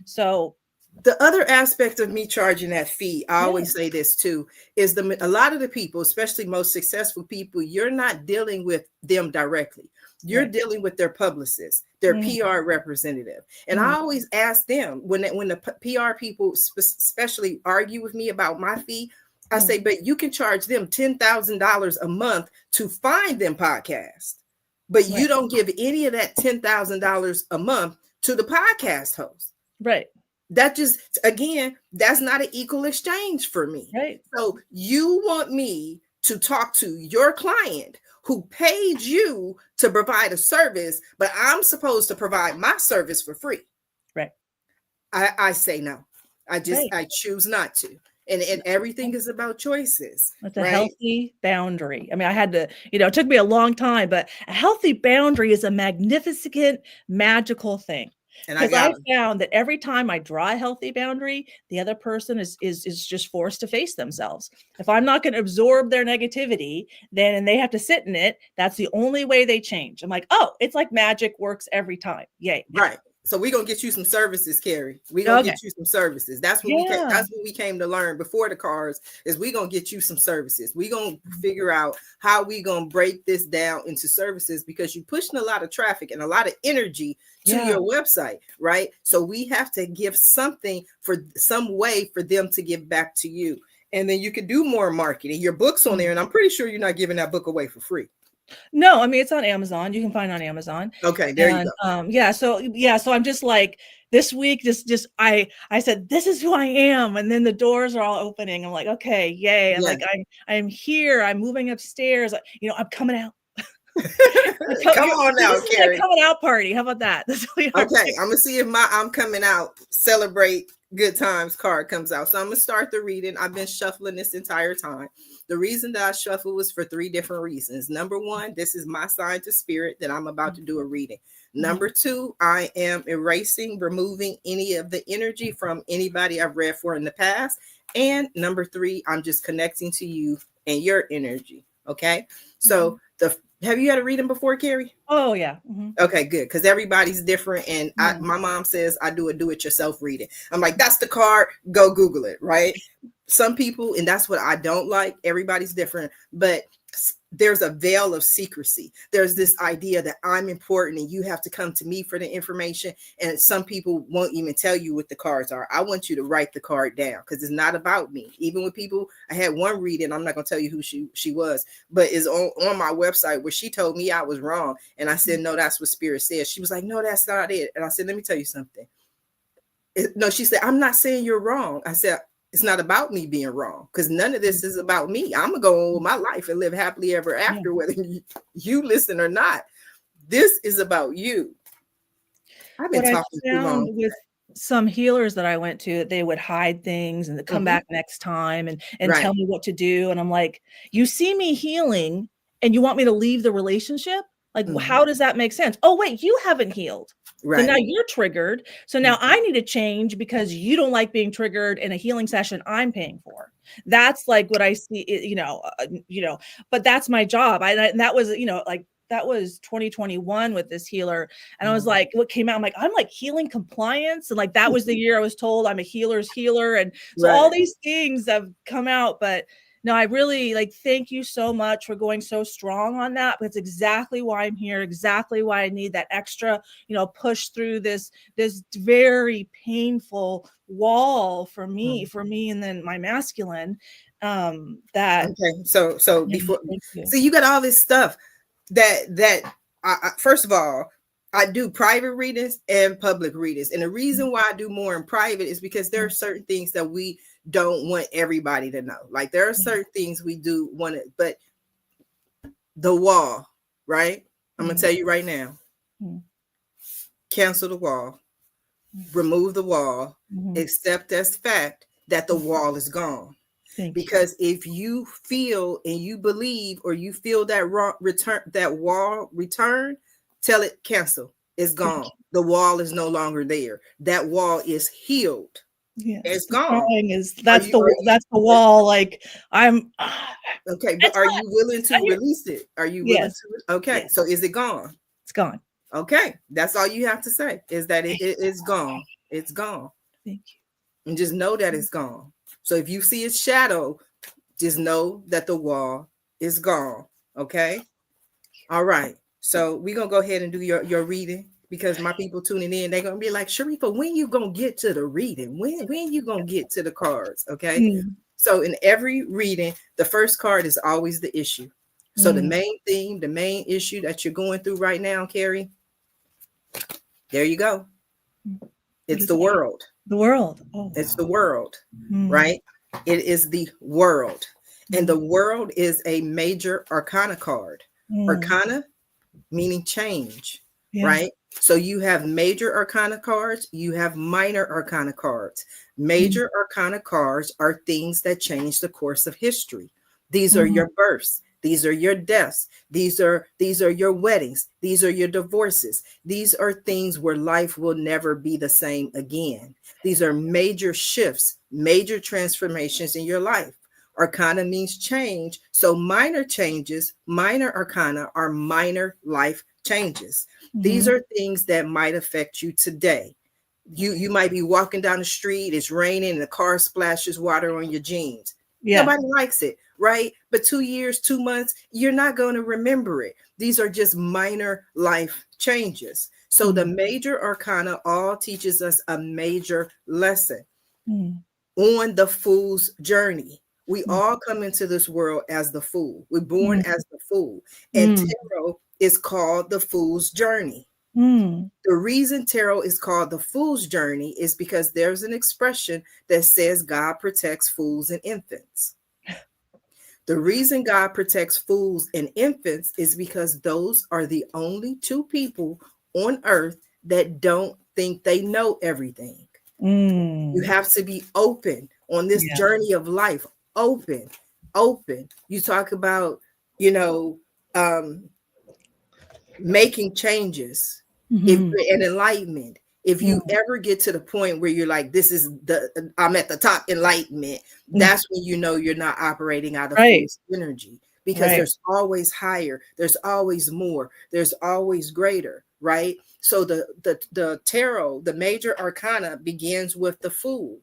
So the other aspect of me charging that fee, I always say this too, is a lot of the people, especially most successful people, you're not dealing with them directly. You're dealing with their publicist, their PR representative. And I always ask them when the PR people especially argue with me about my fee, I say, but you can charge them $10,000 a month to find them podcasts, but you don't give any of that $10,000 a month to the podcast host. Right. That just, again, that's not an equal exchange for me. Right. So you want me to talk to your client who paid you to provide a service, but I'm supposed to provide my service for free. Right. I say no. I choose not to. And everything is about choices. It's a healthy boundary. I mean, I had to, it took me a long time, but a healthy boundary is a magnificent, magical thing. Because I found that every time I draw a healthy boundary, the other person is just forced to face themselves. If I'm not going to absorb their negativity, and they have to sit in it, that's the only way they change. I'm like, oh, it's like magic works every time. Yay. Right. So we're going to get you some services, Kerry. We're going to get you some services. That's what we came to learn before the cards is we're going to get you some services. We're going to figure out how we're going to break this down into services because you're pushing a lot of traffic and a lot of energy to your website, right? So we have to give something for some way for them to give back to you. And then you can do more marketing. Your book's on there, and I'm pretty sure you're not giving that book away for free. No, I mean, it's on Amazon. You can find it on Amazon. Okay, there you go. So I'm just like this week, I said, this is who I am. And then the doors are all opening. I'm like, okay, yay. And like, I'm here. I'm moving upstairs. I'm coming out. Come on now, Kerry. Coming out party. How about that? Okay, I'm gonna see if my I'm coming out celebrate good times card comes out. So I'm gonna start the reading. I've been shuffling this entire time. The reason that I shuffle was for 3 different reasons. Number 1, this is my sign to spirit that I'm about to do a reading. Number 2, I am removing any of the energy from anybody I've read for in the past. And number 3, I'm just connecting to you and your energy. Okay. So have you had a reading before, Kerry? Oh, yeah. Okay, good. Because everybody's different. And my mom says I do a do-it-yourself reading. I'm like, that's the card. Go Google it, right? Some people, and that's what I don't like. Everybody's different. But there's a veil of secrecy. There's this idea that I'm important and you have to come to me for the information. And some people won't even tell you what the cards are. I want you to write the card down because it's not about me. Even with people, I had one reading, I'm not going to tell you who she was, but is on my website where she told me I was wrong. And I said, no, that's what Spirit says. She was like, no, that's not it. And I said, let me tell you something. No, she said, I'm not saying you're wrong. I said, it's not about me being wrong because none of this is about me. I'm going to go on with my life and live happily ever after, whether you listen or not. This is about you. I've been talking too long. With some healers that I went to, they would hide things and come back next time and tell me what to do. And I'm like, you see me healing and you want me to leave the relationship? Like, how does that make sense? Oh, wait, you haven't healed. Right. So now you're triggered. So now I need to change because you don't like being triggered in a healing session I'm paying for. That's like what I see, but that's my job. And that was, that was 2021 with this healer. And I was like, what came out? I'm like healing compliance. And like, that was the year I was told I'm a healer's healer. And so all these things have come out, but no, I really thank you so much for going so strong on that. That's exactly why I'm here. Exactly why I need that extra, push through this very painful wall for me, and then my masculine. So before, so you got all this stuff that I first of all, I do private readings and public readings. And the reason why I do more in private is because there are certain things that we don't want everybody to know. Like there are certain things we do want to, but the wall, right? I'm going to tell you right now, cancel the wall, remove the wall, accept as fact that the wall is gone. Because if you feel and you believe, or you feel that wall return, tell it cancel. It's gone. The wall is no longer there. That wall is healed. Yeah, it's gone. That's the wall. Like I'm. Okay, but are you willing to release it? Are you willing to? Okay, so is it gone? It's gone. Okay, that's all you have to say is that it's gone. It's gone. Thank you. And just know that it's gone. So if you see its shadow, just know that the wall is gone. Okay. All right. So we're gonna go ahead and do your reading because my people tuning in, they're gonna be like, Sharifa, when you gonna get to the reading? When you gonna get to the cards? Okay. Mm. So in every reading, the first card is always the issue. So the Mm. main theme, the main issue that you're going through right now, Kerry, there you go. What It's is the it? world. The world. Oh, It's wow. the world, Mm. right? It is the world. And Mm. the world is a major arcana card. Mm. Arcana meaning change, Yeah. right? So you have major arcana cards, you have minor arcana cards. Mm. Major arcana cards are things that change the course of history. These are Mhm. your births, these are your deaths, these are your weddings, these are your divorces. These are things where life will never be the same again. These are major shifts, major transformations in your life. Arcana means change. So minor changes, minor arcana are minor life changes. These Mhm. are things that might affect you today. You might be walking down the street, it's raining, and the car splashes water on your jeans. Yeah. Nobody likes it, right? But 2 years, 2 months, you're not going to remember it. These are just minor life changes. So the major arcana all teaches us a major lesson Mm. on the fool's journey. We Mm. all come into this world as the fool. We're born Mm. as the fool. And Mm. tarot is called the fool's journey. Mm. The reason tarot is called the fool's journey is because there's an expression that says God protects fools and infants. The reason God protects fools and infants is because those are the only two people on earth that don't think they know everything. You Mm. have to be open on this Yeah. journey of life. Open, open. You talk about, you know, making changes, if Mhm. and enlightenment. If Mm. you ever get to the point where you're like, this is I'm at the top enlightenment, Mm. that's when you know you're not operating out of Right. fool's energy, because Right. there's always higher, there's always more, there's always greater, right? So the tarot, the major arcana begins with the fool,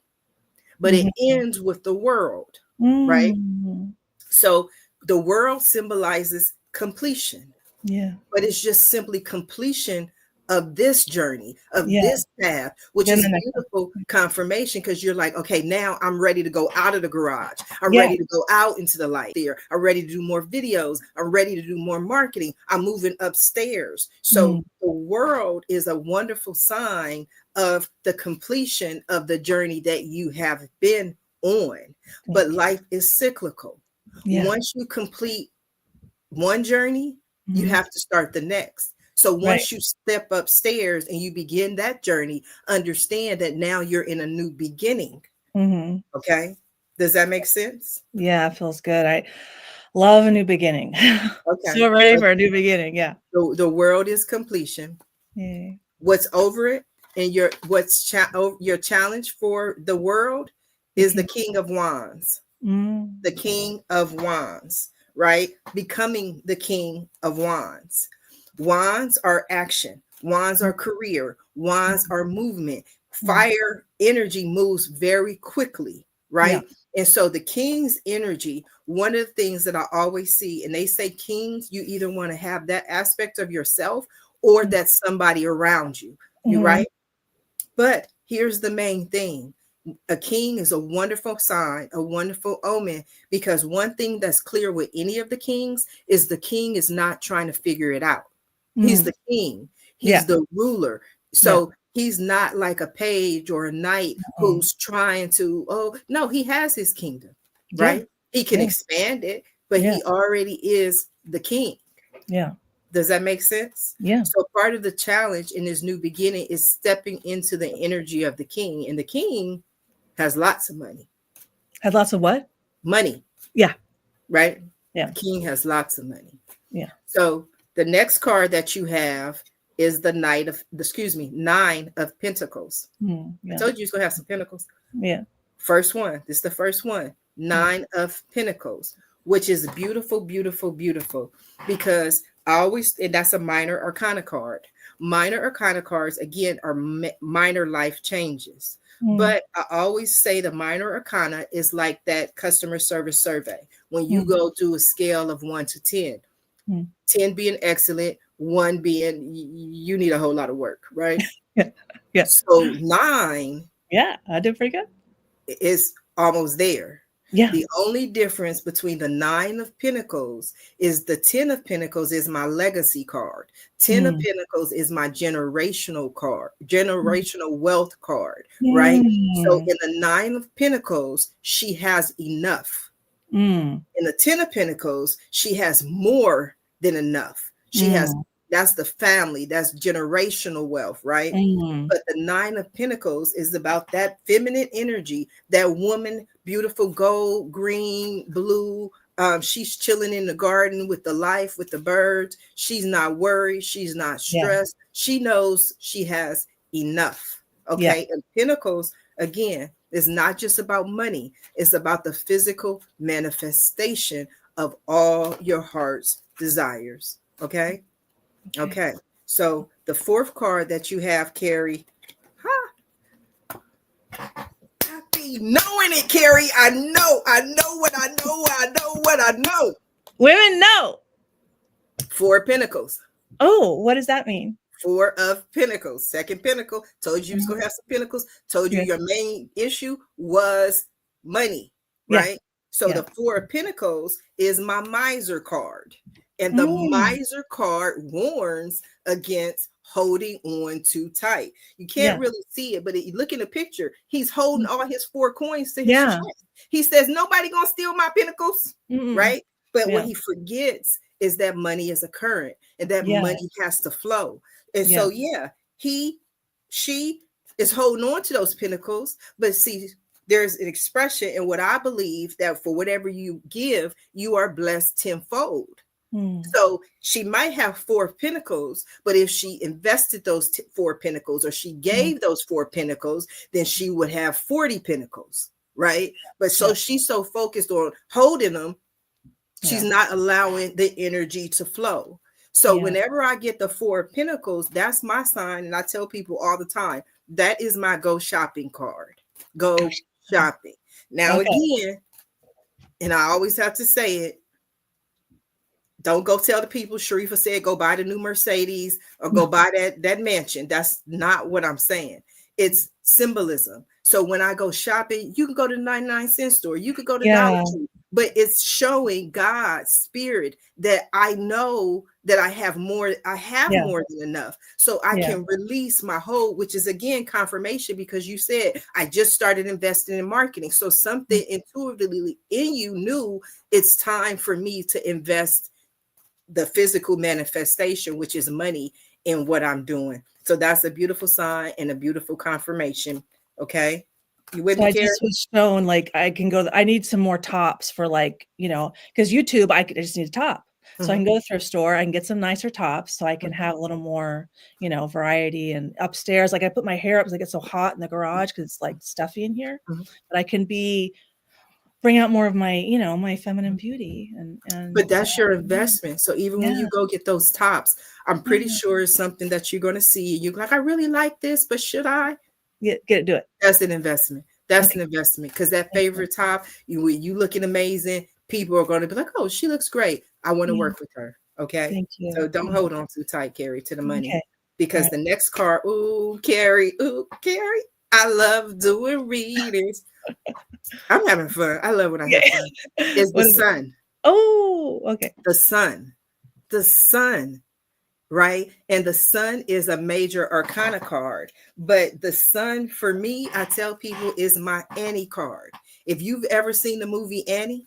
but it Mhm. ends with the world, right? Mm. So the world symbolizes completion, Yeah. but it's just simply completion of this journey, of Yeah. this path, which Then is the next beautiful confirmation, because you're like, okay, now I'm ready to go out of the garage. I'm Yeah. ready to go out into the light there. I'm ready to do more videos. I'm ready to do more marketing. I'm moving upstairs. So Mm. the world is a wonderful sign of the completion of the journey that you have been on. But Thank you. life is cyclical. Yeah. Once you complete one journey, you Mhm. have to start the next. So Right. once you step upstairs and you begin that journey, understand that now you're in a new beginning. Mhm. Okay. Does that make sense? Yeah, it feels good. I love a new beginning. Okay. So ready So for a new beginning. Yeah. the world is completion. Yeah. What's over it, and your challenge for the world The is the king. King of Wands. Mm. The King of Wands, right? Becoming the King of Wands. Wands are action, wands are career, wands are movement. Mm. Fire energy moves very quickly, Yeah. right? And so the king's energy, one of the things that I always see, and they say kings, you either want to have that aspect of yourself or Mm. that's somebody around you. You Mhm. right? But here's the main thing. A king is a wonderful sign, a wonderful omen, because one thing that's clear with any of the kings is the king is not trying to figure it out. He's Mm. the king, Yeah. he's the ruler. Yeah. So he's not like a page or a knight Mm. who's trying to, oh, no, he has his kingdom, Yeah. right? He can Yeah. expand it, but Yeah. he already is the king. Yeah. Does that make sense? Yeah. So part of the challenge in this new beginning is stepping into the energy of the king. And the king has lots of money. Had lots of what? Money, Yeah. right? Yeah. The king has lots of money. Yeah. So the next card that you have is the Nine of Pentacles. Mm. I Yeah. told you you're gonna have some pentacles. Yeah. First one. This is the first one. Mm. Nine of Pentacles, which is beautiful, beautiful, beautiful. Because I always, and that's a minor arcana card. Minor arcana cards, again, are minor life changes. Mm. But I always say the minor arcana is like that customer service survey. When you Mm. go do a scale of 1 to 10, Mm. 10 being excellent, one being you need a whole lot of work, right? Yeah. Yeah. So 9 Yeah. I did pretty good. is almost there. Yeah. The only difference between the 9 of Pentacles is the 10 of Pentacles is my legacy card. 10 of Pentacles is my generational card, generational wealth card, right? So Mm. in the 9 of Pentacles, she has enough. Mm. In the 10 of Pentacles, she has more than enough. She has, Mm. that's the family, that's generational wealth, right? Mm. But the 9 of Pentacles is about that feminine energy, that woman, beautiful gold, green, blue. She's chilling in the garden with the life, with the birds. She's not worried. She's not Yeah. stressed. She knows she has enough. Yeah. Okay. And Pentacles, again, is not just about money. It's about the physical manifestation of all your heart's desires. Okay. Okay. So the 4th card that you have, Kerry, I be knowing it, Kerry. I know what I know. I know what I know. Women know. 4 of Pentacles. Oh, what does that mean? 4 of Pentacles. 2nd Pentacle. Told you was gonna have some Pentacles. Told you Yeah. your main issue was money, Yeah. right? So Yeah. the 4 of Pentacles is my miser card. And the Mm. miser card warns against holding on too tight. You can't Yeah. really see it, but you look in the picture, he's holding all his 4 coins to his Yeah. chest. He says, nobody gonna steal my pentacles, Mm-mm. right? But Yeah. what he forgets is that money is a current and that Yeah. money has to flow. And Yeah. so, yeah, she is holding on to those pentacles, but see, there's an expression in what I believe that for whatever you give, you are blessed tenfold. Mm. So she might have 4 of Pentacles, but if she invested those 4 Pentacles or she gave those 4 Pentacles, then she would have 40 Pentacles, right? But so she's so focused on holding them, she's not allowing the energy to flow. So whenever I get the 4 of Pentacles, that's my sign. And I tell people all the time, that is my go shopping card. Go shopping. Now, again, and I always have to say it, don't go tell the people Sharifa said go buy the new Mercedes or go buy that mansion. That's not what I'm saying. It's symbolism. So when I go shopping, you can go to the 99-cent store, you could go to Dollar Tree, but it's showing God's spirit that I know that I have more than enough. So I can release my whole, which is again confirmation, because you said I just started investing in marketing. So something intuitively in you knew it's time for me to invest the physical manifestation, which is money, in what I'm doing. So that's a beautiful sign and a beautiful confirmation. Okay. You with me, I Kerry? just was shown like I can go, I need some more tops for like, because YouTube, I just need a top. So I can go to the thrift store, I can get some nicer tops so I can have a little more, variety. And upstairs, like I put my hair up because it gets so hot in the garage because it's like stuffy in here. But I can bring out more of my, my feminine beauty. And but that's your investment. So even when you go get those tops, I'm pretty sure it's something that you're going to see. You're like, I really like this, but should I? Get it, do it. That's an investment. That's an investment, because that favorite top, you looking amazing. People are going to be like, oh, she looks great. I want to work with her. Okay. Thank you. So don't hold on too tight, Kerry, to the money. Because the next card, Kerry, I love doing readings. I'm having fun. I love when I have fun. It's the sun. Oh, okay. The sun, right? And the sun is a major arcana card. But the sun, for me, I tell people, is my Annie card. If you've ever seen the movie Annie.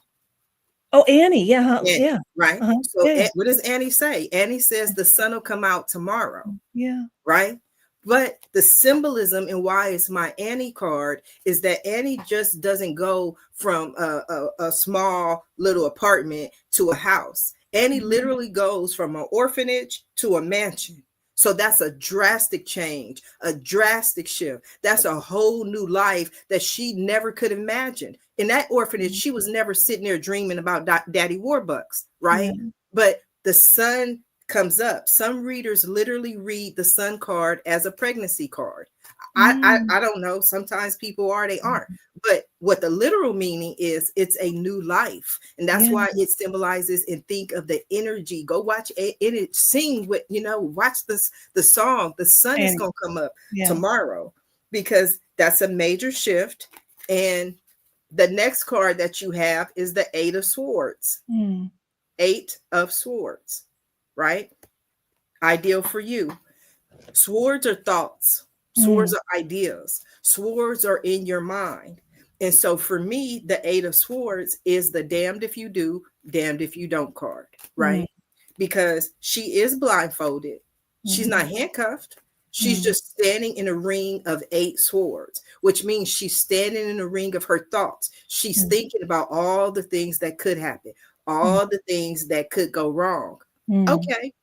Oh, Annie. Yeah. Annie, yeah. Right. So what does Annie say? Annie says the sun will come out tomorrow. Yeah. Right. But the symbolism and why it's my Annie card is that Annie just doesn't go from a small little apartment to a house. Annie literally goes from an orphanage to a mansion. So that's a drastic change, a drastic shift. That's a whole new life that she never could have imagined. In that orphanage, she was never sitting there dreaming about Daddy Warbucks, right? But the sun comes up. Some readers literally read the sun card as a pregnancy card. I don't know. Sometimes people are, they aren't. But what the literal meaning is, it's a new life. And that's why it symbolizes, and think of the energy. Go watch it, sing with, watch the song. The sun is going to come up tomorrow, because that's a major shift. And the next card that you have is the 8 of Swords. 8 of Swords, right? Ideal for you. Swords are thoughts. Swords are ideas. Swords are in your mind. And so for me, the 8 of Swords is the damned if you do, damned if you don't card, right? Because she is blindfolded. She's not handcuffed. She's just standing in a ring of 8 swords, which means she's standing in a ring of her thoughts. She's thinking about all the things that could happen, all the things that could go wrong. Okay.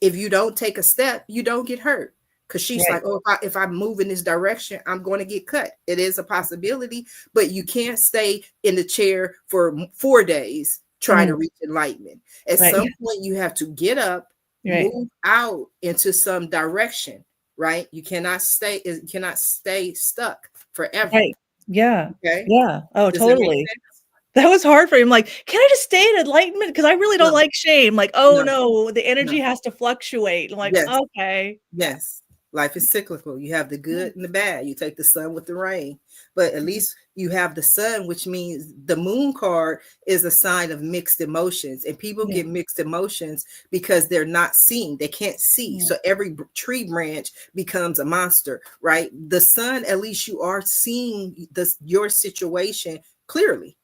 If you don't take a step, you don't get hurt. Because she's like, oh, if I move in this direction, I'm going to get cut. It is a possibility, but you can't stay in the chair for 4 days trying to reach enlightenment. At some point, you have to get up, move out into some direction, right? You cannot stay stuck forever. Right. Yeah. Okay. Yeah. Oh, Does that make totally. sense? That was hard for him. Like, can I just stay in enlightenment? Because I really don't like shame. Like, oh no, the energy has to fluctuate. I'm like, okay. Yes. Life is cyclical. You have the good and the bad. You take the sun with the rain. But at least you have the sun, which means the moon card is a sign of mixed emotions. And people get mixed emotions because they're not seeing. They can't see. So every tree branch becomes a monster, right? The sun, at least you are seeing your situation clearly.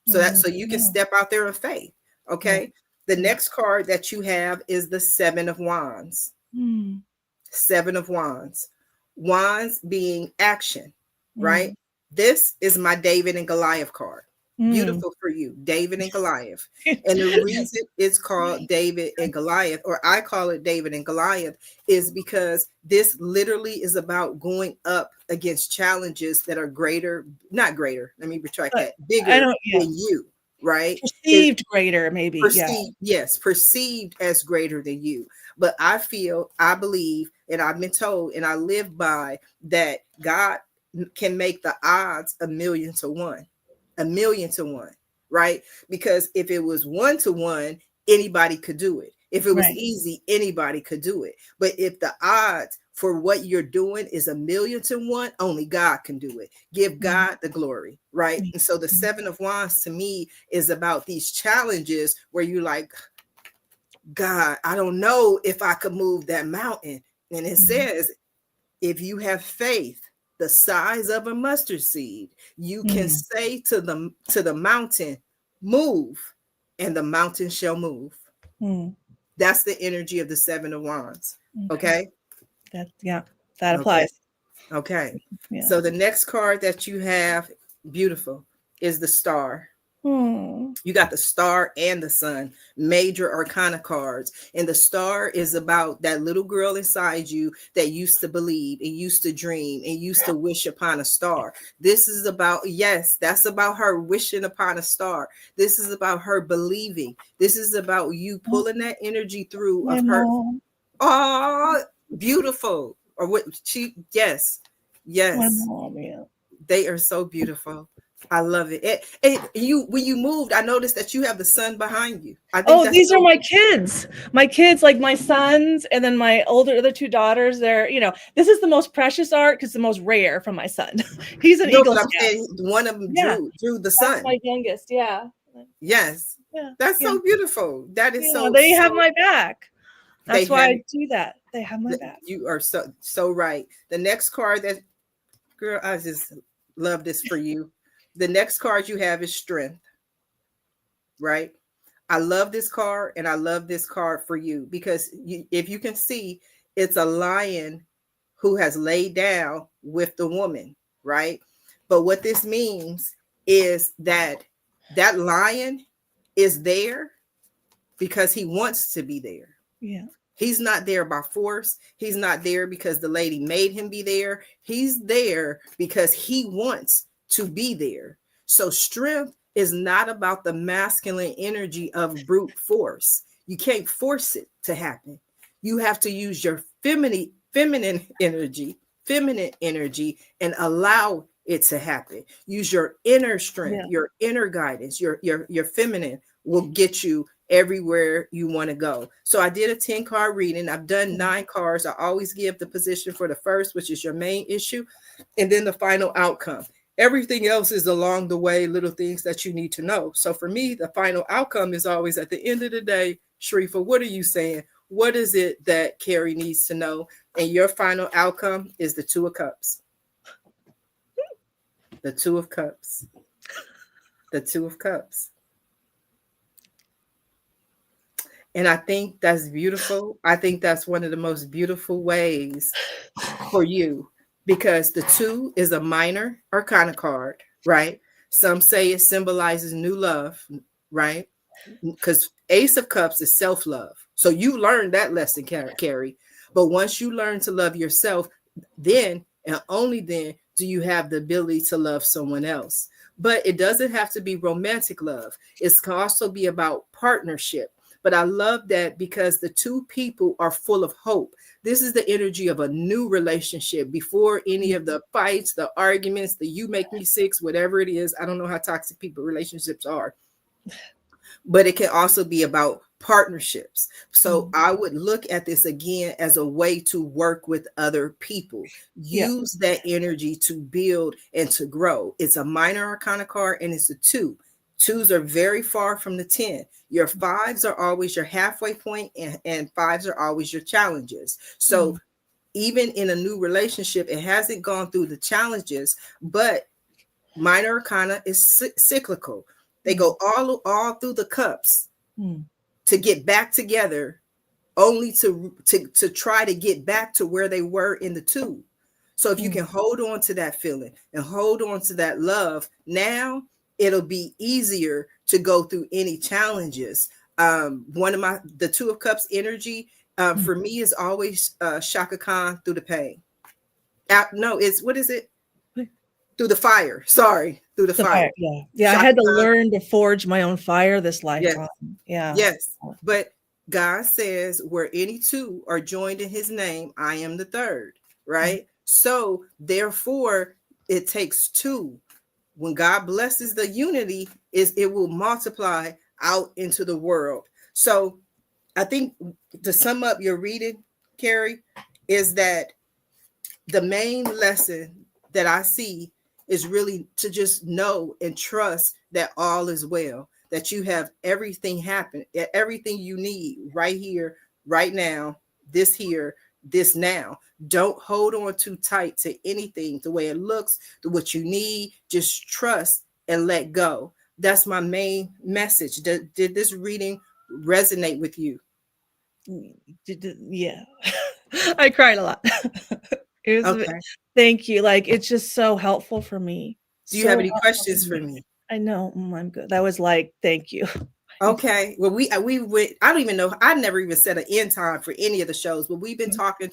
So you can step out there in faith. Okay. The next card that you have is the 7 of Wands. 7 of Wands. Wands being action, right? This is my David and Goliath card. Beautiful for you, David and Goliath. And the reason it's called David and Goliath, or I call it David and Goliath, is because this literally is about going up against challenges that are greater, not greater, let me retract that, bigger than you, right? Perceived greater, maybe. Perceived, yes, perceived as greater than you. But I believe, and I've been told, and I live by that God can make the odds 1,000,000 to 1. 1,000,000 to 1, right? Because if it was 1 to 1, anybody could do it. If it was easy, anybody could do it. But if the odds for what you're doing is 1,000,000 to 1, only God can do it. Give God the glory, right? And so the 7 of Wands to me is about these challenges where you're like, God, I don't know if I could move that mountain. And it says, if you have faith the size of a mustard seed, you can say to the mountain, move, and the mountain shall move. That's the energy of the 7 of Wands. Okay. That applies. Okay. So the next card that you have, beautiful, is the Star. You got the Star and the Sun, major arcana cards. And the Star is about that little girl inside you that used to believe and used to dream and used to wish upon a star. This is about, that's about her wishing upon a star. This is about her believing. This is about you pulling that energy through of her. Oh, beautiful. Or what she, yes. They are so beautiful. I love it. When you moved, I noticed that you have the sun behind you. I think these are my kids. My kids, like my sons, and then my other 2 daughters. They're, this is the most precious art because the most rare from my son. He's an Eagle Scout. One of them drew the sun. That's my youngest. Yes. That's so beautiful. That is so. They have my back. That's why I do that. They have my back. You are so right. The next card that, girl, I just love this for you. The next card you have is Strength, right? I love this card, and I love this card for you because if you can see, it's a lion who has laid down with the woman, right? But what this means is that lion is there because he wants to be there. He's not there by force. He's not there because the lady made him be there. He's there because he wants to be there. So strength is not about the masculine energy of brute force. You can't force it to happen. You have to use your feminine energy, and allow it to happen. Use your inner strength, your inner guidance, your feminine will get you everywhere you want to go. So I did a 10 card reading. I've done 9 cards. I always give the position for the first, which is your main issue, and then the final outcome. Everything else is along the way, little things that you need to know. So for me, the final outcome is always at the end of the day, Sharifa, what are you saying? What is it that Kerry needs to know? And your final outcome is the 2 of Cups. The 2 of Cups. The 2 of Cups. And I think that's beautiful. I think that's one of the most beautiful ways for you, because the 2 is a minor arcana card, right? Some say it symbolizes new love, right? Because Ace of Cups is self-love. So you learned that lesson, Kerry. But once you learn to love yourself, then and only then do you have the ability to love someone else. But it doesn't have to be romantic love. It can also be about partnership. But I love that because the 2 people are full of hope. This is the energy of a new relationship before any of the fights, the arguments, the you make me sick, whatever it is. I don't know how toxic people relationships are. But it can also be about partnerships. So I would look at this again as a way to work with other people. Use that energy to build and to grow. It's a minor arcana card and it's a 2. 2s are very far from the 10. Your 5s are always your halfway point, and 5s are always your challenges. So even in a new relationship, it hasn't gone through the challenges, but minor arcana is cyclical. They go all through the cups to get back together, only to try to get back to where they were in the 2. So if you can hold on to that feeling and hold on to that love, now it'll be easier to go through any challenges. The 2 of Cups energy for me is always Shaka Khan through the pain. No, it's what is it? Through the fire. Sorry, through the fire. Yeah. I had to learn to forge my own fire this lifetime. Yes. But God says where any 2 are joined in his name, I am the 3rd, right? So therefore, it takes 2. When God blesses the unity, it will multiply out into the world. So I think to sum up your reading, Kerry, is that the main lesson that I see is really to just know and trust that all is well, that you have everything happen, everything you need right here, right now, this here, this now. Don't hold on too tight to anything, the way it looks, to what you need. Just trust and let go. That's my main message. Did this reading resonate with you? Yeah. I cried a lot. Thank you. Like, it's just so helpful for me. Do you have any questions for me? I know. I'm good. That was like, thank you. Okay. Well, we went, I don't even know. I never even set an end time for any of the shows, but we've been talking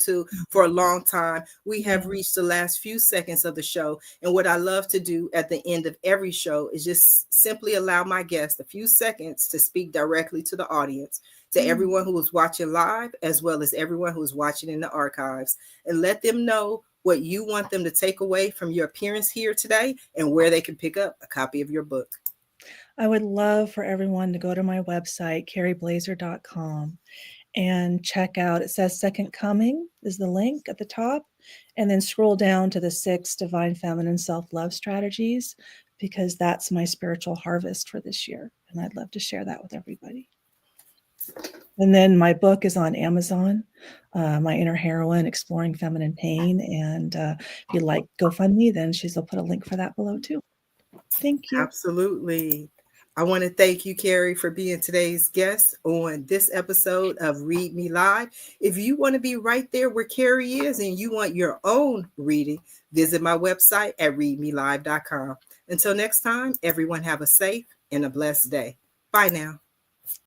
for a long time. We have reached the last few seconds of the show. And what I love to do at the end of every show is just simply allow my guests a few seconds to speak directly to the audience, to everyone who is watching live, as well as everyone who is watching in the archives, and let them know what you want them to take away from your appearance here today and where they can pick up a copy of your book. I would love for everyone to go to my website, kerryblaser.com, and check out, it says Second Coming is the link at the top, and then scroll down to the 6 Divine Feminine Self-Love Strategies, because that's my spiritual harvest for this year, and I'd love to share that with everybody. And then my book is on Amazon, My Inner Heroine, Exploring Feminine Pain, and if you like GoFundMe, then she'll put a link for that below too. Thank you. Absolutely. I want to thank you, Kerry, for being today's guest on this episode of Read Me Live. If you want to be right there where Kerry is and you want your own reading, visit my website at readmelive.com. Until next time, everyone have a safe and a blessed day. Bye now.